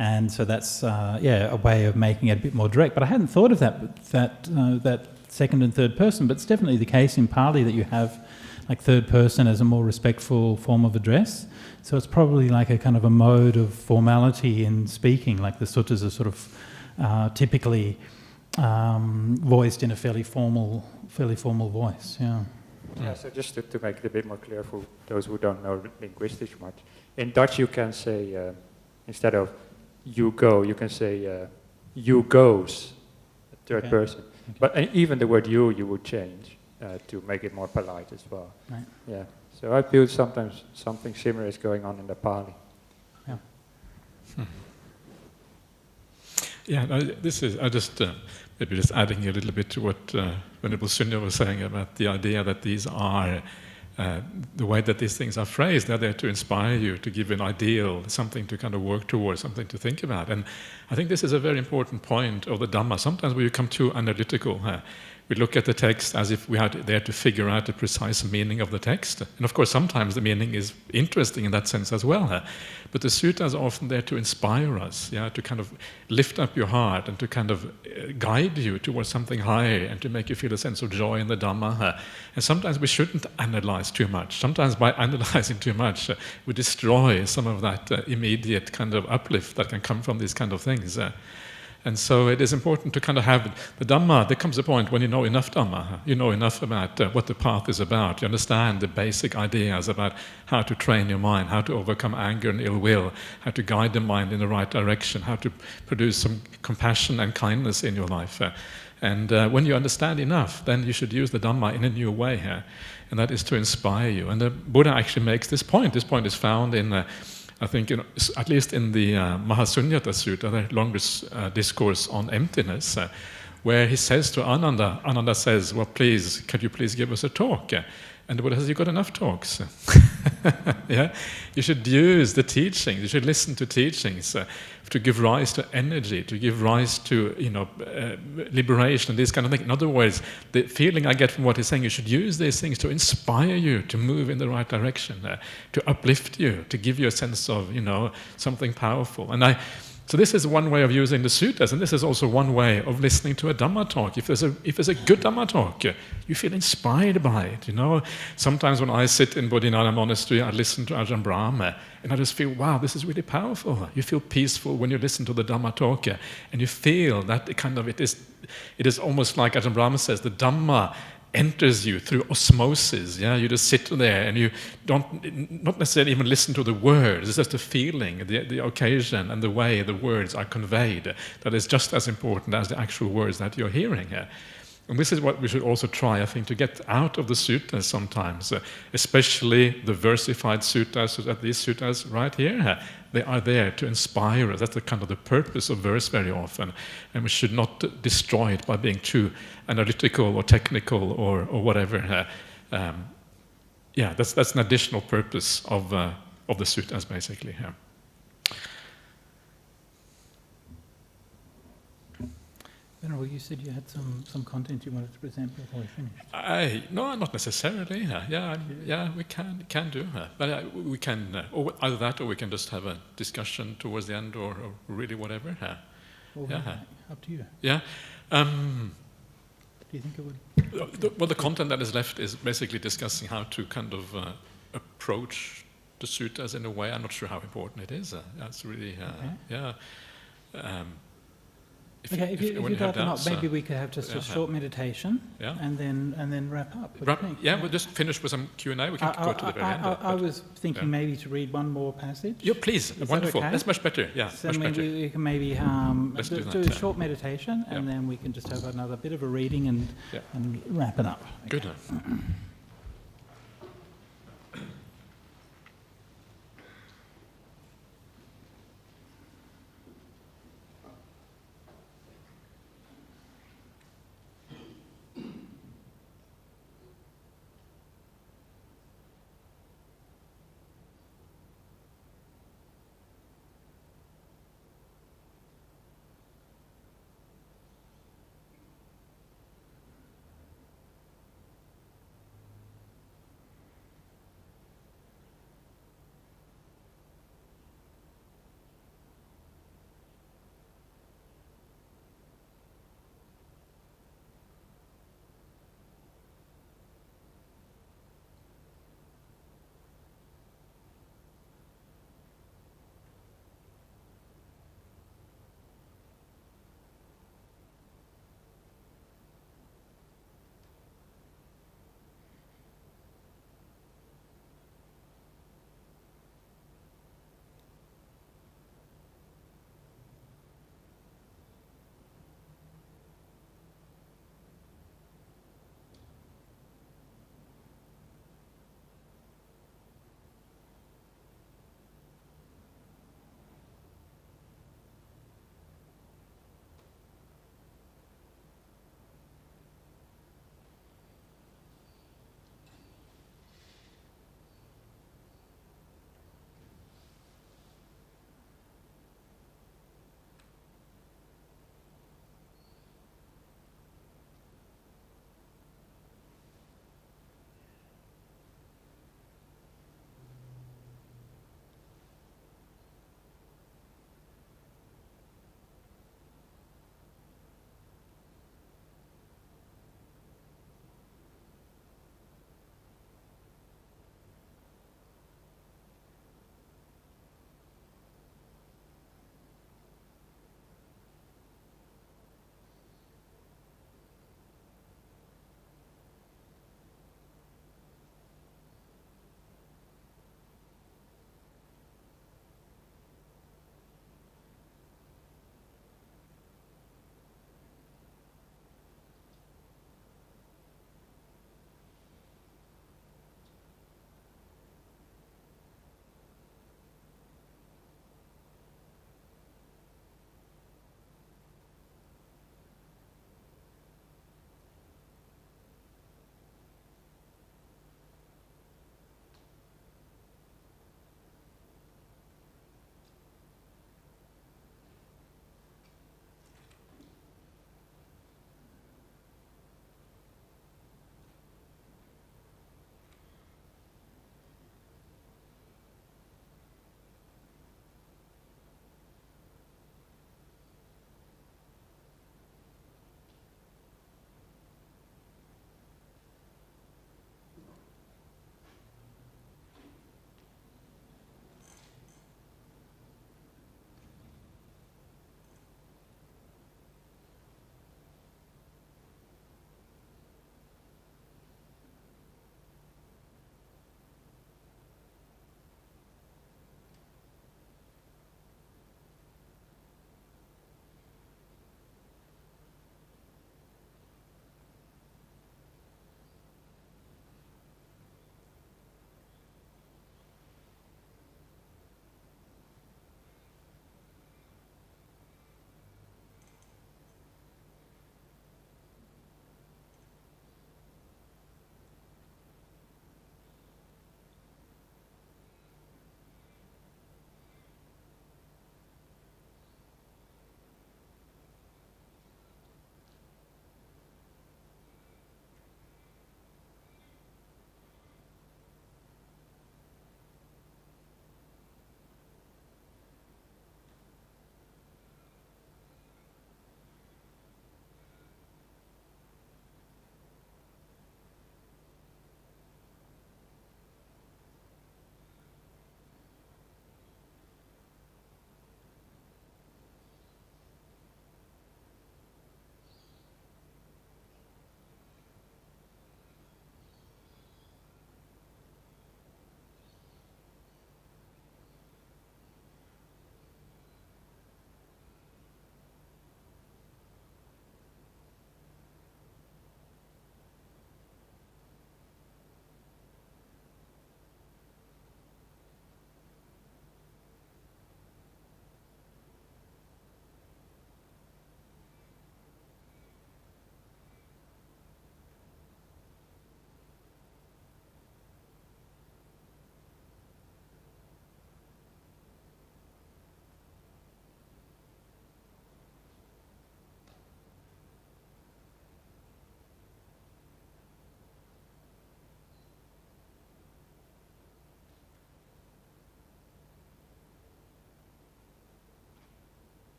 And so that's, a way of making it a bit more direct. But I hadn't thought of that second and third person, but it's definitely the case in Pali that you have like third person as a more respectful form of address. So it's probably like a kind of a mode of formality in speaking, like the suttas are sort of typically voiced in a fairly formal voice. Yeah. Yeah, so just to make it a bit more clear for those who don't know linguistics much, in Dutch you can say, instead of you go, you can say you goes, third person. Okay. But even the word you would change to make it more polite as well. Right. Yeah. So I feel sometimes something similar is going on in the Pali. Yeah. Yeah, no, this is, I just, maybe just adding a little bit to what Venerable Sunyo was saying about the idea that these are, the way that these things are phrased, they're there to inspire you, to give an ideal, something to kind of work towards, something to think about. And I think this is a very important point of the Dhamma. Sometimes we become too analytical. We look at the text as if we are there to figure out the precise meaning of the text. And of course, sometimes the meaning is interesting in that sense as well. But the suttas are often there to inspire us, to kind of lift up your heart and to kind of guide you towards something higher and to make you feel a sense of joy in the Dhamma. And sometimes we shouldn't analyze too much. Sometimes by analyzing too much, we destroy some of that immediate kind of uplift that can come from these kind of things. And so it is important to kind of have the Dhamma. There comes a point when you know enough Dhamma, you know enough about what the path is about. You understand the basic ideas about how to train your mind, how to overcome anger and ill will, how to guide the mind in the right direction, how to produce some compassion and kindness in your life. And when you understand enough, then you should use the Dhamma in a new way here, and that is to inspire you. And the Buddha actually makes this point. This point is found in I think, at least in the Mahasunyata Sutta, the longest discourse on emptiness, where he says to Ananda says, well, please, could you please give us a talk? And the Buddha says, you've got enough talks. Yeah, you should use the teachings, you should listen to teachings to give rise to energy, to give rise to, liberation and this kind of thing. In other words, the feeling I get from what he's saying, you should use these things to inspire you to move in the right direction, to uplift you, to give you a sense of, something powerful. And so this is one way of using the suttas, and this is also one way of listening to a Dhamma talk. If there's a good Dhamma talk, you feel inspired by it, Sometimes when I sit in Bodhinara Monastery, I listen to Ajahn Brahma, and I just feel, wow, this is really powerful. You feel peaceful when you listen to the Dhamma talk, and you feel that it is almost like Ajahn Brahma says, the Dhamma enters you through osmosis. You just sit there and you not necessarily even listen to the words. It's just the feeling, the occasion, and the way the words are conveyed that is just as important as the actual words that you're hearing. And this is what we should also try, I think, to get out of the suttas sometimes, especially the versified suttas, so that these suttas right here, they are there to inspire us. That's the kind of the purpose of verse very often. And we should not destroy it by being too analytical or technical or whatever. That's an additional purpose of the suttas, basically. Venerable, you said you had some content you wanted to present before we finished. No, not necessarily. We can do. But we can, or either that, or we can just have a discussion towards the end, or really whatever. Up to you. Yeah. Do you think it would? The content that is left is basically discussing how to kind of approach the suttas in a way. I'm not sure how important it is. That's really, If you got them up, maybe we could have just a short meditation, and then wrap up. We'll just finish with some Q&A. We can go to the very end. I was thinking maybe to read one more passage. Yeah, please. Is wonderful. That okay? That's much better. Yeah, so much better. We can maybe do a short meditation, and then we can just have another bit of a reading and wrap it up. Good.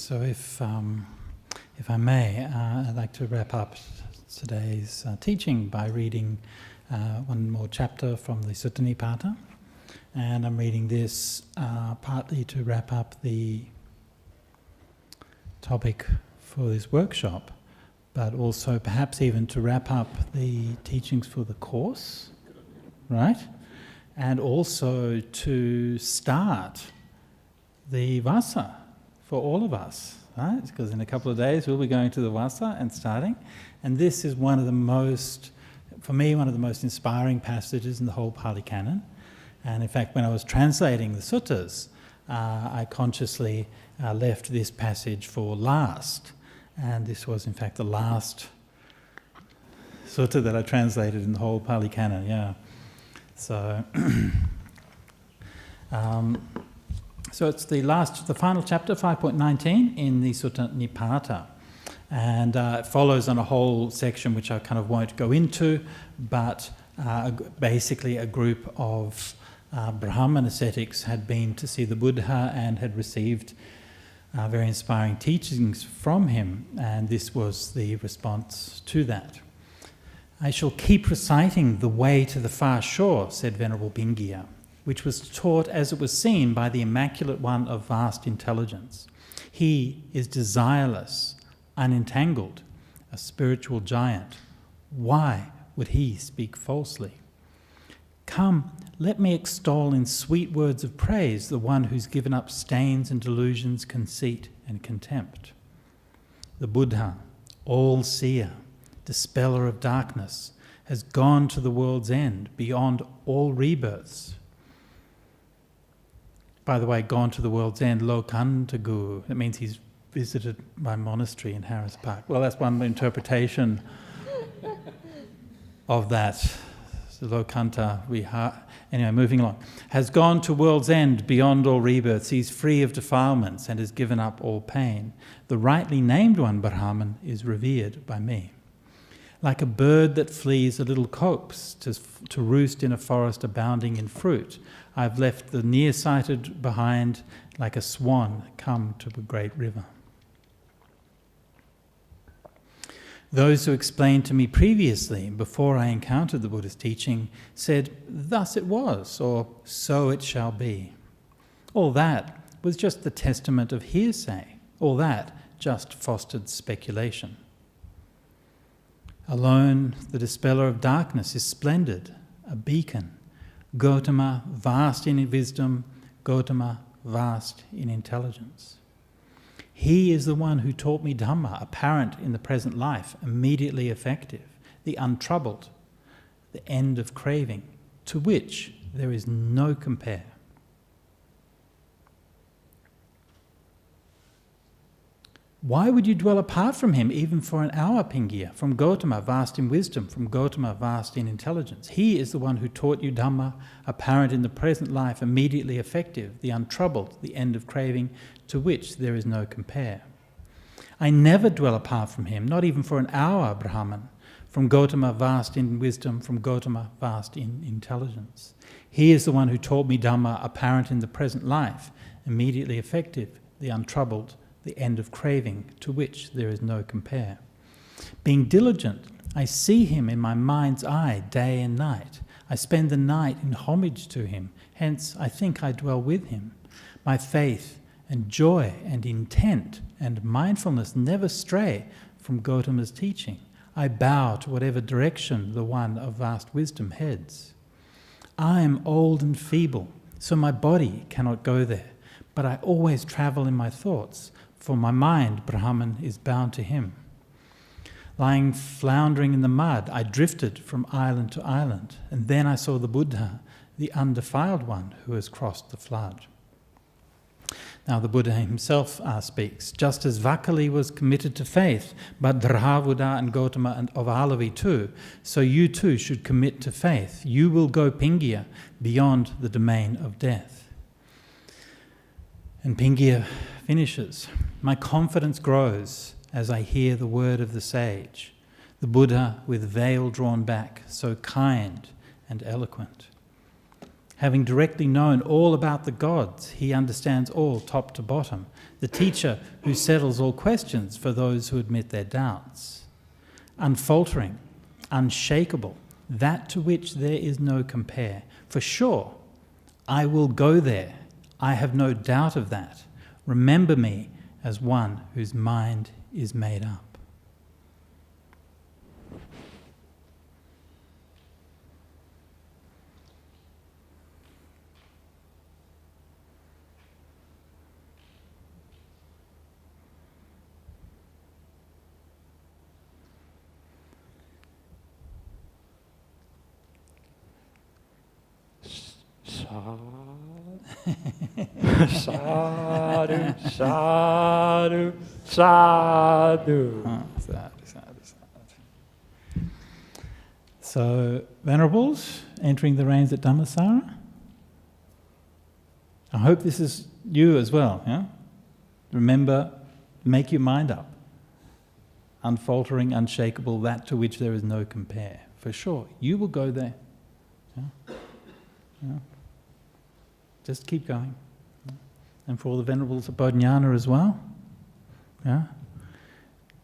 So if I may, I'd like to wrap up today's teaching by reading one more chapter from the Sutta Nipata. And I'm reading this partly to wrap up the topic for this workshop, but also perhaps even to wrap up the teachings for the course, right? And also to start the Vasa for all of us, right? Because in a couple of days we'll be going to the Vasa and starting. And this is one of the most, for me, one of the most inspiring passages in the whole Pali Canon. And in fact, when I was translating the suttas, I consciously left this passage for last. And this was, in fact, the last sutta that I translated in the whole Pali Canon, yeah. So, so it's the final chapter, 5.19, in the Sutta Nipata. And it follows on a whole section which I kind of won't go into, but basically a group of Brahman ascetics had been to see the Buddha and had received very inspiring teachings from him, and this was the response to that. I shall keep reciting the way to the far shore, said Venerable Pingia, which was taught as it was seen by the Immaculate One of vast intelligence. He is desireless, unentangled, a spiritual giant. Why would he speak falsely? Come, let me extol in sweet words of praise the one who's given up stains and delusions, conceit and contempt. The Buddha, all-seer, dispeller of darkness, has gone to the world's end, beyond all rebirths. By the way, gone to the world's end, Lokantagu. It means he's visited my monastery in Harris Park. Well, that's one interpretation of that. Lokanta Vihara. Anyway, moving along. Has gone to world's end beyond all rebirths. He's free of defilements and has given up all pain. The rightly named one, Brahman, is revered by me. Like a bird that flees a little copse to roost in a forest abounding in fruit, I've left the nearsighted behind, like a swan come to a great river. Those who explained to me previously, before I encountered the Buddha's teaching, said, thus it was, or so it shall be. All that was just the testament of hearsay. All that just fostered speculation. Alone, the dispeller of darkness is splendid, a beacon. Gautama, vast in wisdom, Gautama, vast in intelligence. He is the one who taught me Dhamma, apparent in the present life, immediately effective, the untroubled, the end of craving, to which there is no compare. Why would you dwell apart from him even for an hour, Pingia? From Gautama, vast in wisdom, from Gautama, vast in intelligence. He is the one who taught you Dhamma, apparent in the present life, immediately effective, the untroubled, the end of craving, to which there is no compare. I never dwell apart from him, not even for an hour, Brahman. From Gautama, vast in wisdom, from Gautama, vast in intelligence. He is the one who taught me Dhamma, apparent in the present life, immediately effective, the untroubled, the end of craving, to which there is no compare. Being diligent, I see him in my mind's eye day and night. I spend the night in homage to him, hence I think I dwell with him. My faith and joy and intent and mindfulness never stray from Gautama's teaching. I bow to whatever direction the one of vast wisdom heads. I am old and feeble, so my body cannot go there, but I always travel in my thoughts, for my mind, Brahman, is bound to him. Lying floundering in the mud, I drifted from island to island, and then I saw the Buddha, the undefiled one who has crossed the flood. Now the Buddha himself speaks. Just as Vakali was committed to faith, but Dharhavuda and Gautama and Avalavi too, so you too should commit to faith. You will go, Pingia, beyond the domain of death. And Pingia finishes, my confidence grows as I hear the word of the sage, the Buddha with veil drawn back, so kind and eloquent. Having directly known all about the gods, he understands all top to bottom. the teacher who settles all questions for those who admit their doubts. Unfaltering, unshakable, that to which there is no compare. For sure, I will go there. I have no doubt of that. Remember me as one whose mind is made up. Sadhu, sadhu, sadhu. So, Venerables, entering the reigns at Dhammasara. I hope this is you as well, yeah? Remember, make your mind up. Unfaltering, unshakable, that to which there is no compare. For sure, you will go there. Yeah? Yeah. Just keep going. And for all the Venerables at Bodhinyana as well. Yeah?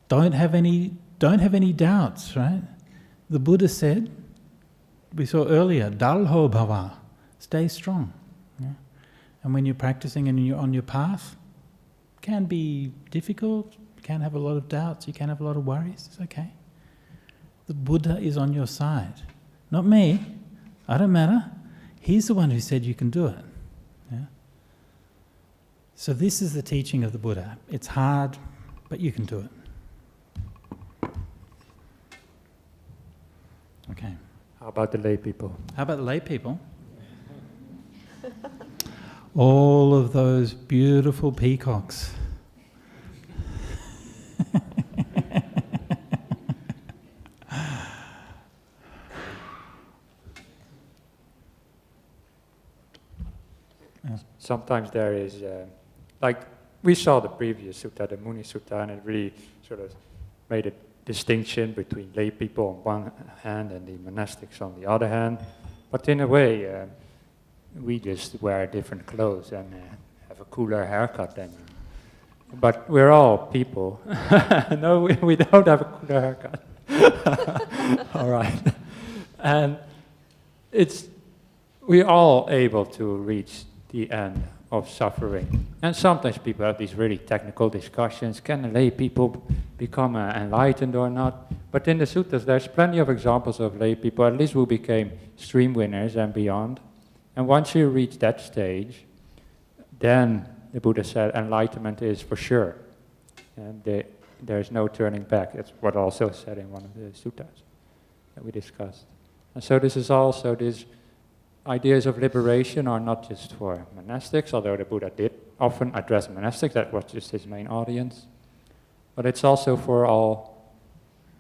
Don't have any doubts, right? The Buddha said, we saw earlier, dalho bhava, stay strong. Yeah? And when you're practicing and you're on your path, it can be difficult, you can have a lot of doubts, you can have a lot of worries, it's okay. The Buddha is on your side. Not me, I don't matter. He's the one who said you can do it. Yeah? So this is the teaching of the Buddha. It's hard, but you can do it. Okay. How about the lay people? How about the lay people? All of those beautiful peacocks. Sometimes there is, like we saw the previous sutta, the Muni Sutta, and it really sort of made a distinction between lay people on one hand and the monastics on the other hand. But in a way, we just wear different clothes and have a cooler haircut than you. But we're all people. No, we don't have a cooler haircut. All right. And we're all able to reach the end of suffering. And sometimes people have these really technical discussions. Can lay people become enlightened or not? But in the suttas, there's plenty of examples of lay people, at least who became stream winners and beyond. And once you reach that stage, then the Buddha said enlightenment is for sure. And there's no turning back. It's what also said in one of the suttas that we discussed. And so this is also this ideas of liberation are not just for monastics, although the Buddha did often address monastics, that was just his main audience. But it's also for all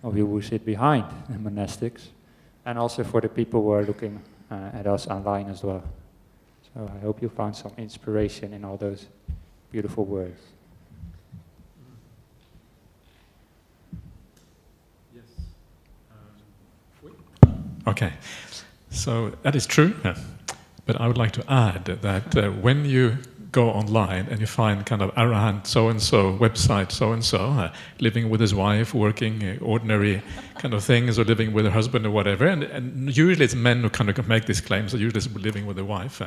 of you who sit behind the monastics, and also for the people who are looking at us online as well. So I hope you found some inspiration in all those beautiful words. Yes. Okay. So that is true, but I would like to add that when you go online and you find kind of Arahant so-and-so, website so-and-so, living with his wife, working ordinary kind of things, or living with her husband or whatever, and usually it's men who kind of make these claims, so usually it's living with a wife.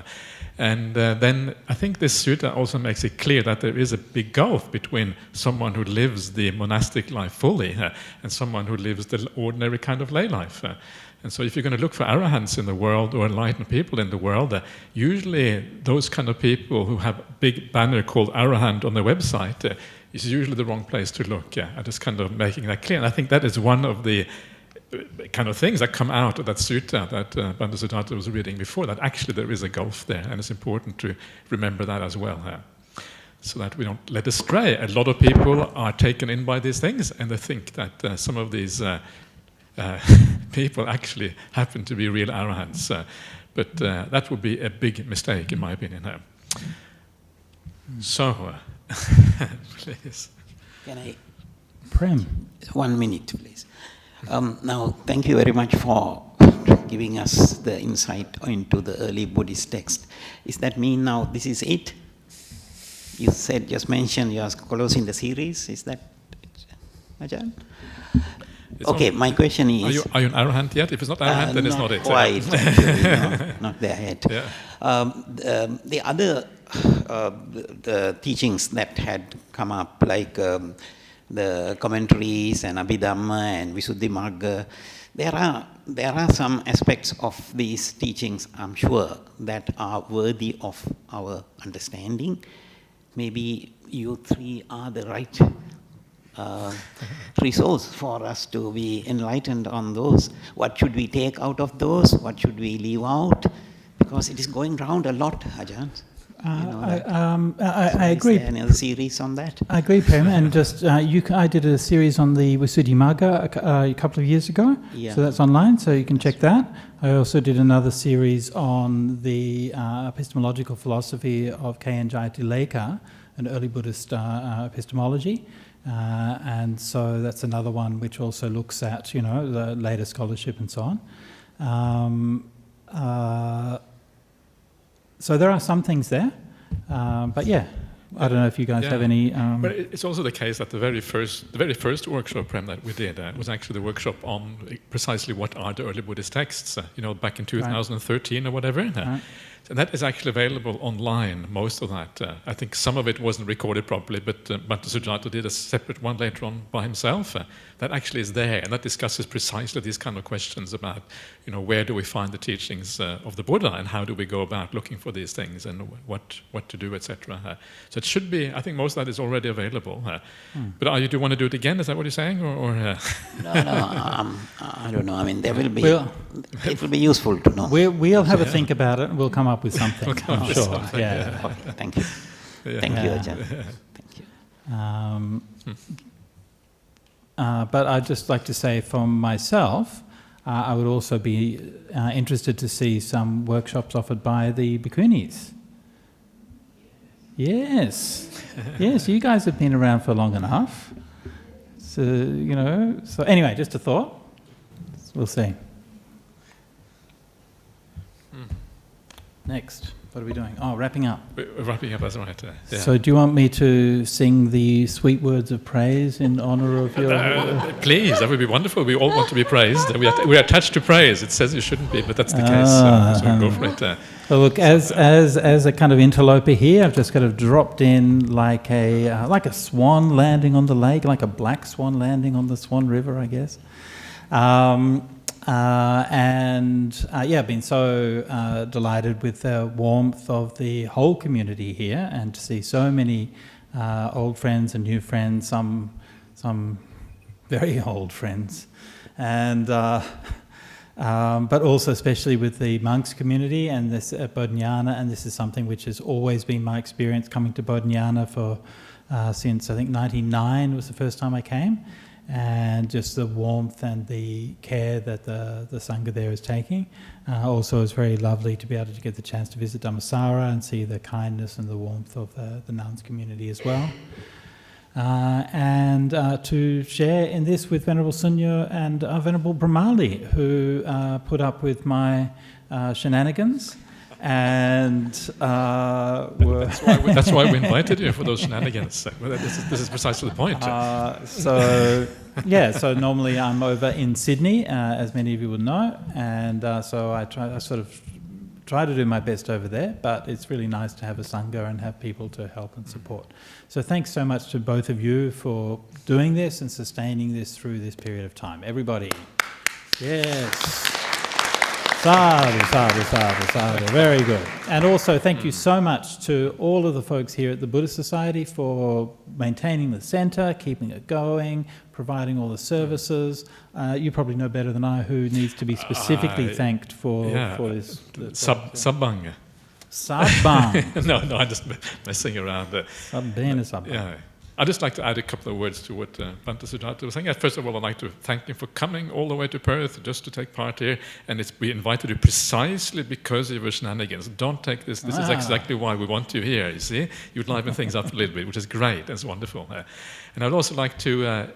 And then I think this sutta also makes it clear that there is a big gulf between someone who lives the monastic life fully and someone who lives the ordinary kind of lay life. And so if you're going to look for arahants in the world or enlightened people in the world, usually those kind of people who have a big banner called arahant on their website is usually the wrong place to look. I'm just kind of making that clear. And I think that is one of the kind of things that come out of that sutta that Banda Sujato was reading before, that actually there is a gulf there, and it's important to remember that as well. So that we don't let astray. A lot of people are taken in by these things, and they think that some of these people actually happen to be real arahants. But that would be a big mistake, in my opinion. So, please. Can I? Prem. 1 minute, please. Now, thank you very much for giving us the insight into the early Buddhist text. Does that mean now this is it? you just mentioned you are closing the series. Is that Ajahn? Okay, my question is... Are you an arahant yet? If it's not arahant, then it's not it. Quite, actually, no, not there yet. Yeah. The other the teachings that had come up, like the commentaries and Abhidhamma and Visuddhimagga, there are some aspects of these teachings, I'm sure, that are worthy of our understanding. Maybe you three are the right resource for us to be enlightened on those. What should we take out of those? What should we leave out? Because it is going round a lot, Ajahn. I agree. Is there any other series on that? I agree, Prem. And just I did a series on the Visuddhimagga a couple of years ago, so that's online, so you can check that. I also did another series on the epistemological philosophy of K.N. Jayatilleka, an early Buddhist epistemology. And so that's another one which also looks at, the later scholarship and so on. So there are some things there, but yeah, I don't know if you guys have any... But it's also the case that the very first workshop, Prem, that we did was actually the workshop on precisely what are the early Buddhist texts, back in 2013 or whatever. Right. And that is actually available online, most of that. I think some of it wasn't recorded properly, but Sujato did a separate one later on by himself. That actually is there, and that discusses precisely these kind of questions about, where do we find the teachings of the Buddha, and how do we go about looking for these things, and what to do, etc. So it should be, I think most of that is already available. But do you want to do it again? Is that what you're saying? Or No, I don't know. I mean, there will be... it will be useful to know. We'll have a think about it, and we'll come up with something. I'm sure. Something, Okay, thank you. Thank you, Ajahn. Thank you. But I'd just like to say for myself, I would also be interested to see some workshops offered by the Bhikkhunis. Yes. Yes, you guys have been around for long enough. So, so anyway, just a thought. We'll see. Next, what are we doing? Oh, wrapping up. We're wrapping up, that's right. Yeah. So do you want me to sing the sweet words of praise in honour of your... Please, that would be wonderful. We all want to be praised. We are attached to praise. It says you shouldn't be, but that's the case. So go for it. So look, as a kind of interloper here, I've just kind of dropped in like a swan landing on the lake, like a black swan landing on the Swan River, I guess. I've been so delighted with the warmth of the whole community here, and to see so many old friends and new friends, some very old friends, and but also especially with the monks community and this at Bodhinyana, and this is something which has always been my experience coming to Bodhinyana for since I think 1999 was the first time I came. And just the warmth and the care that the Sangha there is taking. Also, it's very lovely to be able to get the chance to visit Dhammasara and see the kindness and the warmth of the nuns community as well. And to share in this with Venerable Sunyo and Venerable Brahmali, who put up with my shenanigans. And that's why we invited you, for those shenanigans. This is precisely the point. So normally I'm over in Sydney, as many of you will know, and so I try to do my best over there, but it's really nice to have a Sangha and have people to help and support. So thanks so much to both of you for doing this and sustaining this through this period of time. Everybody. Yes. Sadhu, sadhu, sadhu, sadhu. Very good. And also thank you so much to all of the folks here at the Buddhist Society for maintaining the centre, keeping it going, providing all the services. You probably know better than I who needs to be specifically thanked for this. Sabbang. Sabbang. No, I'm just messing around. Sabbang. Yeah. I'd just like to add a couple of words to what Bhante Sujato was saying. First of all, I'd like to thank him for coming all the way to Perth just to take part here. And we invited you precisely because of your shenanigans. Don't take this. This is exactly why we want you here, you see. You'd liven things up a little bit, which is great. That's wonderful. And I'd also like to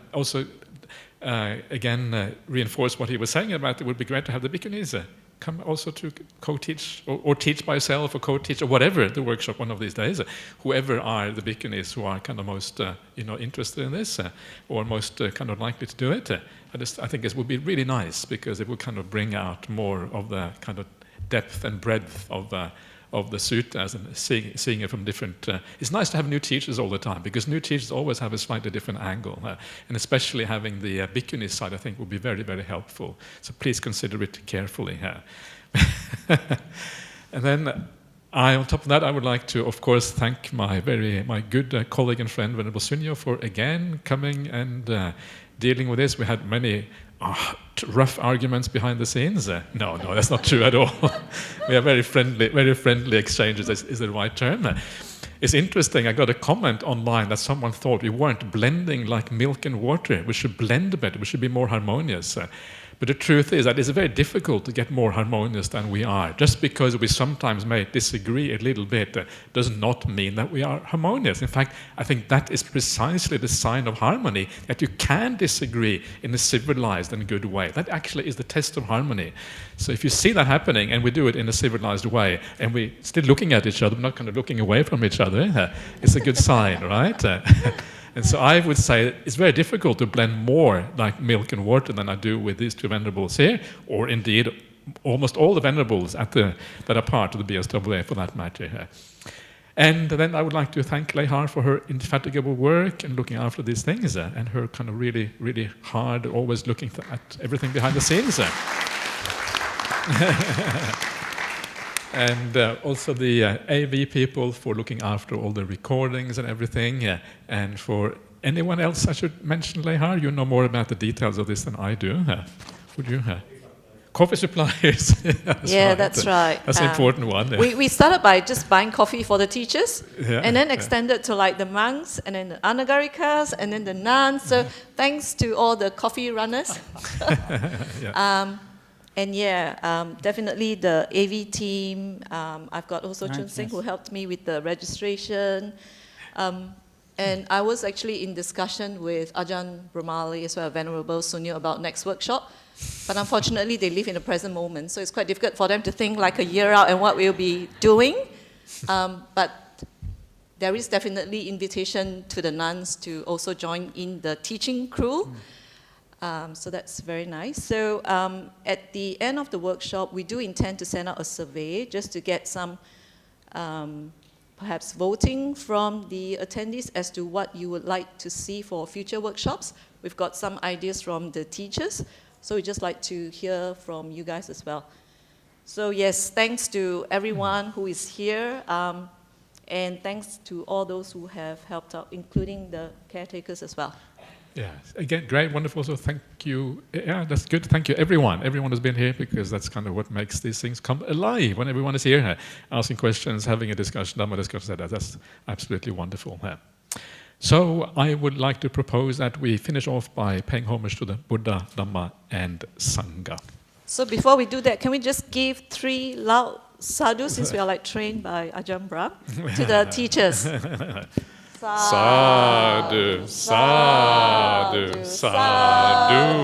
again reinforce what he was saying about it would be great to have the Bhikkhunis come also to co-teach or teach by yourself or co-teach or whatever the workshop one of these days. Whoever are the bhikkhunis who are kind of most interested in this or most kind of likely to do it. I think this would be really nice because it would kind of bring out more of the kind of depth and breadth of the suttas and seeing it from different... it's nice to have new teachers all the time because new teachers always have a slightly different angle. And especially having the bhikkhuni side, I think, would be very, very helpful. So please consider it carefully. And then, on top of that, I would like to, of course, thank my good colleague and friend, Venerable Sunyo, for again coming and dealing with this. We had many rough arguments behind the scenes. No, that's not true at all. We have very friendly exchanges, is the right term. It's interesting, I got a comment online that someone thought we weren't blending like milk and water. We should blend better, we should be more harmonious. But the truth is that it's very difficult to get more harmonious than we are. Just because we sometimes may disagree a little bit does not mean that we are harmonious. In fact, I think that is precisely the sign of harmony, that you can disagree in a civilized and good way. That actually is the test of harmony. So if you see that happening, and we do it in a civilized way, and we're still looking at each other, not kind of looking away from each other, it's a good sign, right? And so I would say it's very difficult to blend more like milk and water than I do with these two venerables here, or indeed almost all the venerables that are part of the BSWA for that matter. And then I would like to thank Lehar for her indefatigable work and looking after these things, and her kind of really, really hard, always looking at everything behind the scenes. And also the AV people for looking after all the recordings and everything. And for anyone else I should mention, Lehar, you know more about the details of this than I do. Would you? Coffee suppliers. That's right. That's an important one. We started by just buying coffee for the teachers, and then extended to like the monks, and then the anagarikas, and then the nuns. So thanks to all the coffee runners. And definitely the AV team. I've got also Chun Sing who helped me with the registration. And I was actually in discussion with Ajahn Brahmali as well, Venerable Sunyo, about next workshop. But unfortunately, they live in the present moment, so it's quite difficult for them to think like a year out and what we'll be doing. But there is definitely invitation to the nuns to also join in the teaching crew. So that's very nice. So at the end of the workshop, we do intend to send out a survey just to get some perhaps voting from the attendees as to what you would like to see for future workshops. We've got some ideas from the teachers, so we'd just like to hear from you guys as well. So yes, thanks to everyone who is here, and thanks to all those who have helped out, including the caretakers as well. Yeah, again, great, wonderful, so thank you. Yeah, that's good, thank you, everyone. Everyone has been here because that's kind of what makes these things come alive when everyone is here, asking questions, having a discussion, Dhamma discussion, that's absolutely wonderful. So I would like to propose that we finish off by paying homage to the Buddha, Dhamma, and Sangha. So before we do that, can we just give 3 loud sadhu, since we are like trained by Ajahn Brahm, to the teachers? Sadhu, sadhu, sadhu.